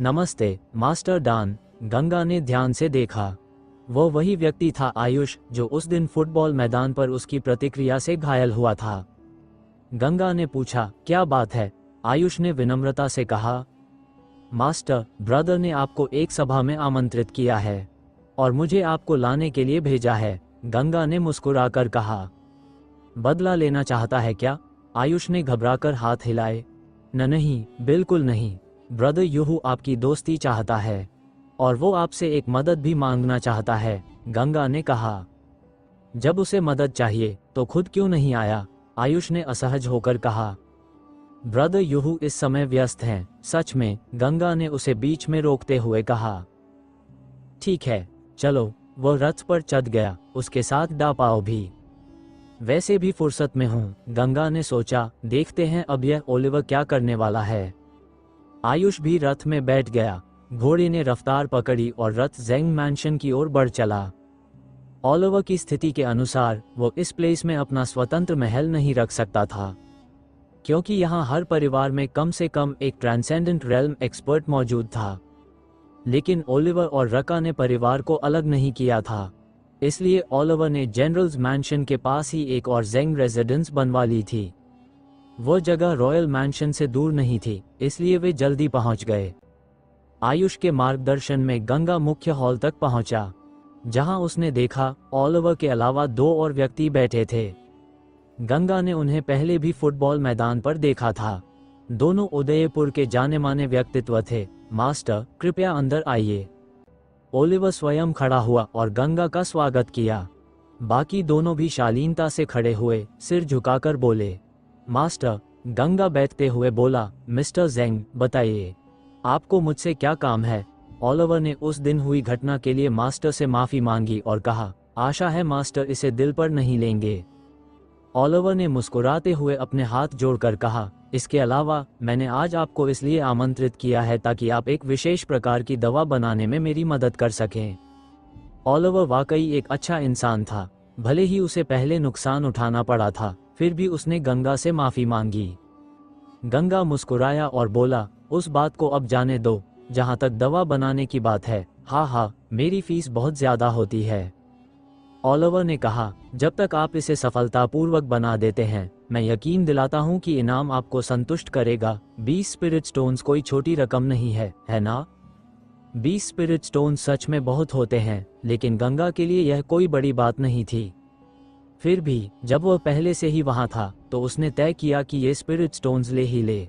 नमस्ते मास्टर डान। गंगा ने ध्यान से देखा। वो वही व्यक्ति था आयुष, जो उस दिन फुटबॉल मैदान पर उसकी प्रतिक्रिया से घायल हुआ था। गंगा ने पूछा, क्या बात है? आयुष ने विनम्रता से कहा, मास्टर, ब्रदर ने आपको एक सभा में आमंत्रित किया है और मुझे आपको लाने के लिए भेजा है। गंगा ने मुस्कुराकर कहा, बदला लेना चाहता है क्या? आयुष ने घबराकर हाथ हिलाए, नहीं, बिल्कुल नहीं। ब्रदर यूहू आपकी दोस्ती चाहता है और वो आपसे एक मदद भी मांगना चाहता है। गंगा ने कहा, जब उसे मदद चाहिए तो खुद क्यों नहीं आया? आयुष ने असहज होकर कहा, ब्रदर यूहू इस समय व्यस्त हैं। सच में? गंगा ने उसे बीच में रोकते हुए कहा, ठीक है, चलो। वो रथ पर चढ़ गया, उसके साथ डापाओ भी। वैसे भी फुर्सत में हूँ, गंगा ने सोचा, देखते हैं अब यह ओलिवर क्या करने वाला है। आयुष भी रथ में बैठ गया। घोड़े ने रफ्तार पकड़ी और रथ जेंग मैंशन की ओर बढ़ चला। ओलिवर की स्थिति के अनुसार वो इस प्लेस में अपना स्वतंत्र महल नहीं रख सकता था, क्योंकि यहाँ हर परिवार में कम से कम एक ट्रांसेंडेंट रेल्म एक्सपर्ट मौजूद था। लेकिन ओलिवर और रका ने परिवार को अलग नहीं किया था, इसलिए ओलिवर ने जनरल्स मैंशन के पास ही एक और जेंग रेजिडेंस बनवा ली थी। वो जगह रॉयल मैंशन से दूर नहीं थी, इसलिए वे जल्दी पहुंच गए। आयुष के मार्गदर्शन में गंगा मुख्य हॉल तक पहुंचा, जहां उसने देखा ओलिवर के अलावा 2 और व्यक्ति बैठे थे। गंगा ने उन्हें पहले भी फुटबॉल मैदान पर देखा था। दोनों उदयपुर के जाने माने व्यक्तित्व थे। मास्टर, कृपया अंदर आइए। ओलिवर स्वयं खड़ा हुआ और गंगा का स्वागत किया। बाकी दोनों भी शालीनता से खड़े हुए, सिर झुकाकर बोले, मास्टर। गंगा बैठते हुए बोला, मिस्टर जेंग, बताइए आपको मुझसे क्या काम है? ओलिवर ने उस दिन हुई घटना के लिए मास्टर से माफी मांगी और कहा, आशा है मास्टर इसे दिल पर नहीं लेंगे। ओलिवर ने मुस्कुराते हुए अपने हाथ जोड़कर कहा, इसके अलावा मैंने आज आपको इसलिए आमंत्रित किया है ताकि आप एक विशेष प्रकार की दवा बनाने में मेरी मदद कर सकें। ओलिवर वाकई एक अच्छा इंसान था। भले ही उसे पहले नुकसान उठाना पड़ा था, फिर भी उसने गंगा से माफी मांगी। गंगा मुस्कुराया और बोला, उस बात को अब जाने दो। जहां तक दवा बनाने की बात है, हाँ, मेरी फीस बहुत ज्यादा होती है। ओलिवर ने कहा, जब तक आप इसे सफलतापूर्वक बना देते हैं, मैं यकीन दिलाता हूँ कि इनाम आपको संतुष्ट करेगा। 20 स्पिरिट स्टोन्स कोई छोटी रकम नहीं है ना? 20 स्पिरिट स्टोन्स सच में बहुत होते हैं, लेकिन गंगा के लिए यह कोई बड़ी बात नहीं थी। फिर भी जब वह पहले से ही वहां था, तो उसने तय किया कि ये स्पिरिट स्टोन्स ले ही ले।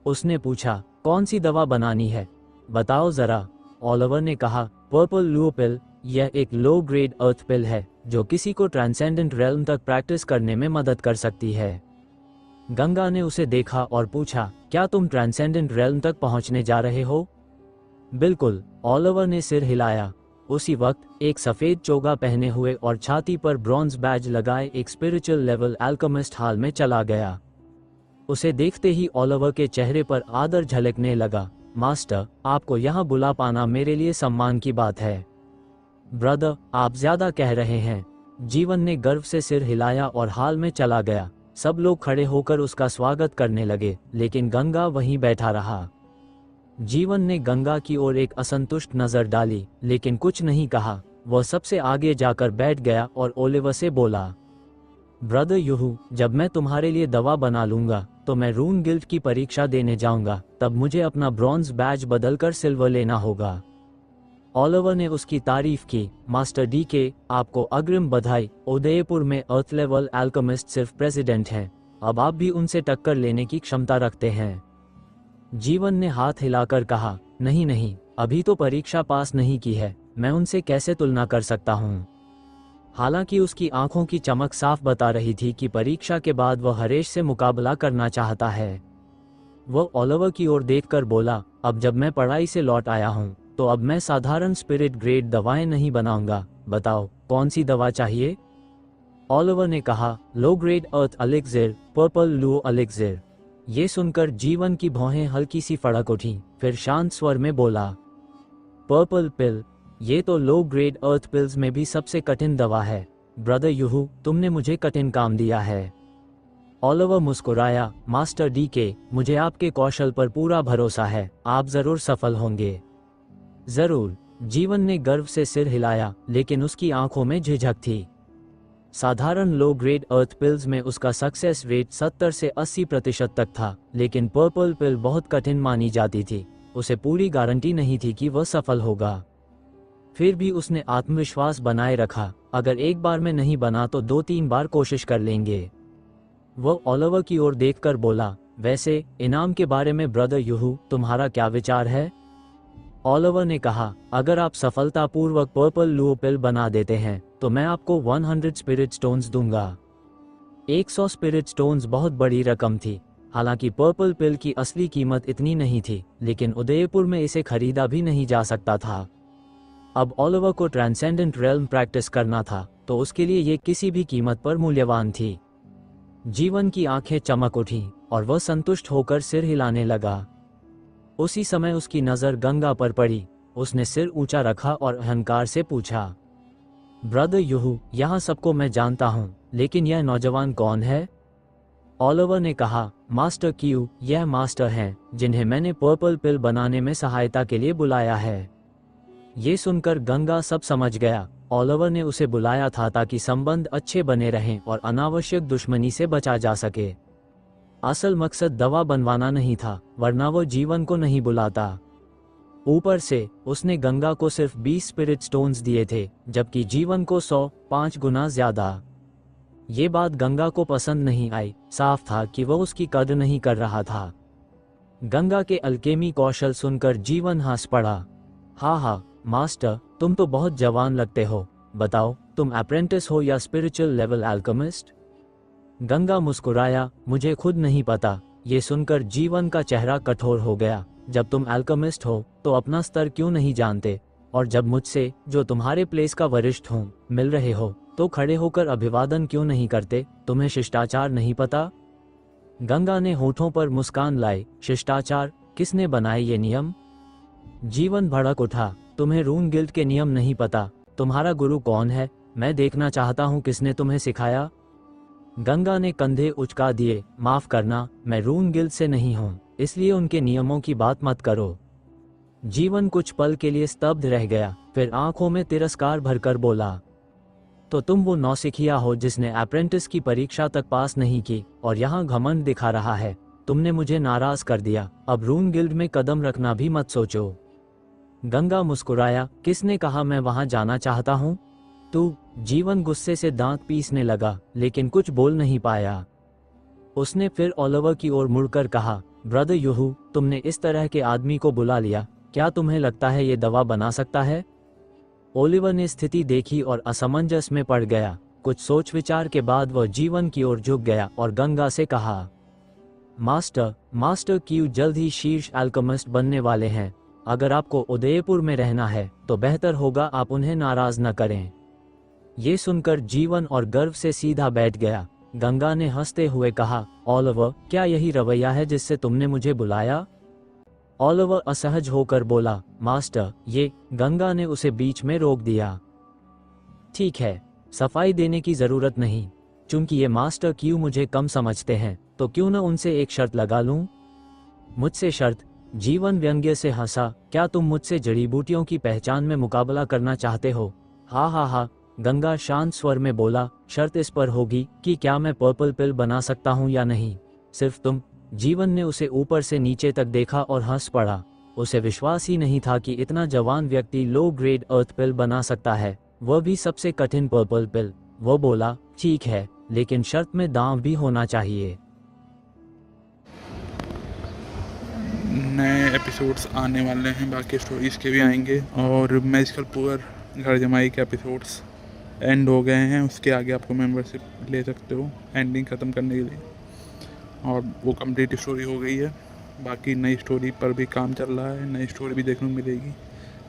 उसने पूछा, कौन सी दवा बनानी है, बताओ जरा। ओलिवर ने कहा, पर्पल लू पिल। यह एक लो ग्रेड अर्थ पिल है जो किसी को ट्रांसेंडेंट रेल्म तक प्रैक्टिस करने में मदद कर सकती है। गंगा ने उसे देखा और पूछा, क्या तुम ट्रांसेंडेंट रेल्म तक पहुंचने जा रहे हो? बिल्कुल, ओलिवर ने सिर हिलाया। उसी वक्त एक सफेद चोगा पहने हुए और छाती पर ब्रॉन्ज बैज लगाए एक स्पिरिचुअल लेवल अल्केमिस्ट हाल में चला गया। उसे देखते ही ओलिवर के चेहरे पर आदर झलकने लगा। मास्टर, आपको यहाँ बुला पाना मेरे लिए सम्मान की बात है। ब्रदर, आप ज्यादा कह रहे हैं। जीवन ने गर्व से सिर हिलाया और हाल में चला गया। सब लोग खड़े होकर उसका स्वागत करने लगे, लेकिन गंगा वहीं बैठा रहा। जीवन ने गंगा की ओर एक असंतुष्ट नजर डाली, लेकिन कुछ नहीं कहा। वह सबसे आगे जाकर बैठ गया और ओलिवर से बोला, ब्रदर यूहू, जब मैं तुम्हारे लिए दवा बना लूंगा तो मैं रून गिल्ड की परीक्षा देने जाऊंगा। तब मुझे अपना ब्रॉन्ज बैज बदलकर सिल्वर लेना होगा। ओलिवर ने उसकी तारीफ की। मास्टर डीके, आपको अग्रिम बधाई। उदयपुर में अर्थ लेवल अल्केमिस्ट सिर्फ प्रेसिडेंट हैं। अब आप भी उनसे टक्कर लेने की क्षमता रखते हैं। जीवन ने हाथ हिलाकर कहा, नहीं नहीं, अभी तो परीक्षा पास नहीं की है, मैं उनसे कैसे तुलना कर सकता हूँ। हालांकि उसकी आंखों की चमक साफ बता रही थी कि परीक्षा के बाद वह हरेश से मुकाबला करना चाहता है। वह ओलिवर की ओर देखकर बोला, अब जब मैं पढ़ाई से लौट आया हूँ, तो अब मैं साधारण स्पिरिट ग्रेड दवाएं नहीं बनाऊंगा। बताओ, कौन सी दवा चाहिए? ओलिवर ने कहा, लो ग्रेड अर्थ एलिक्सिर, पर्पल लू एलिक्सिर। ये सुनकर जीवन की भौहें हल्की सी फड़क उठी, फिर शांत स्वर में बोला, पर्पल पिल। ये तो लो ग्रेड अर्थ पिल्स में भी सबसे कठिन दवा है। ब्रदर यूहू, तुमने मुझे कठिन काम दिया है। ओलिवर मुस्कुराया, मास्टर डीके, मुझे आपके कौशल पर पूरा भरोसा है, आप जरूर सफल होंगे। जरूर। जीवन ने गर्व से सिर हिलाया, लेकिन उसकी आंखों में झिझक थी। साधारण लो ग्रेड अर्थ पिल्स में उसका सक्सेस रेट 70 से 80% तक था, लेकिन पर्पल पिल बहुत कठिन मानी जाती थी। उसे पूरी गारंटी नहीं थी कि वह सफल होगा। फिर भी उसने आत्मविश्वास बनाए रखा, अगर एक बार में नहीं बना तो 2-3 बार कोशिश कर लेंगे। वह ओलिवर की ओर देखकर बोला, वैसे इनाम के बारे में ब्रदर यूहू, तुम्हारा क्या विचार है? ओलिवर ने कहा, अगर आप सफलतापूर्वक पर्पल लू पिल बना देते हैं तो मैं आपको 100 स्पिरिट स्टोन्स दूंगा। 100 स्पिरिट स्टोन्स बहुत बड़ी रकम थी। हालांकि पर्पल पिल की असली कीमत इतनी नहीं थी, लेकिन उदयपुर में इसे खरीदा भी नहीं जा सकता था। अब ओलिवर को ट्रांसेंडेंट रेल्म प्रैक्टिस करना था, तो उसके लिए ये किसी भी कीमत पर मूल्यवान थी। जीवन की आंखें चमक उठीं और वह संतुष्ट होकर सिर हिलाने लगा। उसी समय उसकी नजर गंगा पर पड़ी। उसने सिर ऊंचा रखा और अहंकार से पूछा, ब्रदर यूहू, यहाँ सबको मैं जानता हूँ, लेकिन यह नौजवान कौन है? ओलिवर ने कहा, मास्टर क्यू, यह मास्टर हैं जिन्हें मैंने पर्पल पिल बनाने में सहायता के लिए बुलाया है। ये सुनकर गंगा सब समझ गया। ओलिवर ने उसे बुलाया था ताकि संबंध अच्छे बने रहें और अनावश्यक दुश्मनी से बचा जा सके। असल मकसद दवा बनवाना नहीं था, वरना वो जीवन को नहीं बुलाता। ऊपर से उसने गंगा को सिर्फ 20 स्पिरिट स्टोन्स दिए थे, जबकि जीवन को 105 गुना ज्यादा। ये बात गंगा को पसंद नहीं आई। साफ था कि वह उसकी कदर नहीं कर रहा था। गंगा के अल्केमी कौशल सुनकर जीवन हंस पड़ा। हाँ, मास्टर, तुम तो बहुत जवान लगते हो। बताओ, तुम अप्रेंटिस हो या स्पिरिचुअल लेवल अल्केमिस्ट? गंगा मुस्कुराया, मुझे खुद नहीं पता। ये सुनकर जीवन का चेहरा कठोर हो गया। जब तुम अल्केमिस्ट हो तो अपना स्तर क्यों नहीं जानते? और जब मुझसे, जो तुम्हारे प्लेस का वरिष्ठ हूँ, मिल रहे हो तो खड़े होकर अभिवादन क्यों नहीं करते? तुम्हें शिष्टाचार नहीं पता? गंगा ने होठों पर मुस्कान लाई। शिष्टाचार? किसने बनाए ये नियम? जीवन भड़क उठा, तुम्हें रून गिल्ड के नियम नहीं पता? तुम्हारा गुरु कौन है? मैं देखना चाहता हूँ किसने तुम्हें सिखाया। गंगा ने कंधे उचका दिए। माफ करना, मैं रून गिल्ड से नहीं हूँ, इसलिए उनके नियमों की बात मत करो। जीवन कुछ पल के लिए स्तब्ध रह गया, फिर आंखों में तिरस्कार भरकर बोला, तो तुम वो नौसिखिया हो जिसने अप्रेंटिस की परीक्षा तक पास नहीं की और यहाँ घमंड दिखा रहा है। तुमने मुझे नाराज कर दिया, अब रून गिल्ड में कदम रखना भी मत सोचो। गंगा मुस्कुराया, किसने कहा मैं वहां जाना चाहता हूँ? तू। जीवन गुस्से से दांत पीसने लगा, लेकिन कुछ बोल नहीं पाया। उसने फिर ओलिवर की ओर मुड़कर कहा, ब्रदर यूहू, तुमने इस तरह के आदमी को बुला लिया, क्या तुम्हें लगता है ये दवा बना सकता है? ओलिवर ने स्थिति देखी और असमंजस में पड़ गया। कुछ सोच विचार के बाद वह जीवन की ओर झुक गया और गंगा से कहा, मास्टर क्यू जल्द ही शीर्ष अल्केमिस्ट बनने वाले हैं। अगर आपको उदयपुर में रहना है तो बेहतर होगा आप उन्हें नाराज न करें। ये सुनकर जीवन और गर्व से सीधा बैठ गया। गंगा ने हंसते हुए कहा, ओलिवर, क्या यही रवैया है जिससे तुमने मुझे बुलाया? ओलिवर असहज होकर बोला, मास्टर, ये। गंगा ने उसे बीच में रोक दिया। ठीक है, सफाई देने की जरूरत नहीं। चूंकि ये मास्टर क्यू मुझे कम समझते हैं, तो क्यों न उनसे एक शर्त लगा लूं? मुझसे शर्त? जीवन व्यंग्य से हंसा, क्या तुम मुझसे जड़ी बूटियों की पहचान में मुकाबला करना चाहते हो? हा। गंगा शांत स्वर में बोला, शर्त इस पर होगी कि क्या मैं पर्पल पिल बना सकता हूँ या नहीं। सिर्फ तुम। जीवन ने उसे ऊपर से नीचे तक देखा और हंस पड़ा। उसे विश्वास ही नहीं था कि इतना जवान व्यक्ति लो ग्रेड अर्थ पिल बना सकता है, वह भी सबसे कठिन पर्पल पिल। वो बोला, ठीक है, लेकिन शर्त में दांव भी होना चाहिए। नए एपिसोड्स आने वाले हैं, बाकी स्टोरीज़ के भी आएंगे, और मैजिकल पुअर घर जमाई के एपिसोड्स एंड हो गए हैं। उसके आगे आपको मेंबरशिप ले सकते हो एंडिंग ख़त्म करने के लिए, और वो कंप्लीट स्टोरी हो गई है। बाकी नई स्टोरी पर भी काम चल रहा है, नई स्टोरी भी देखने को मिलेगी,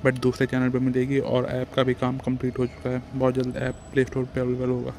बट दूसरे चैनल पर मिलेगी, और ऐप का भी काम कंप्लीट हो चुका है। बहुत जल्द ऐप प्ले स्टोर पर अवेलेबल होगा।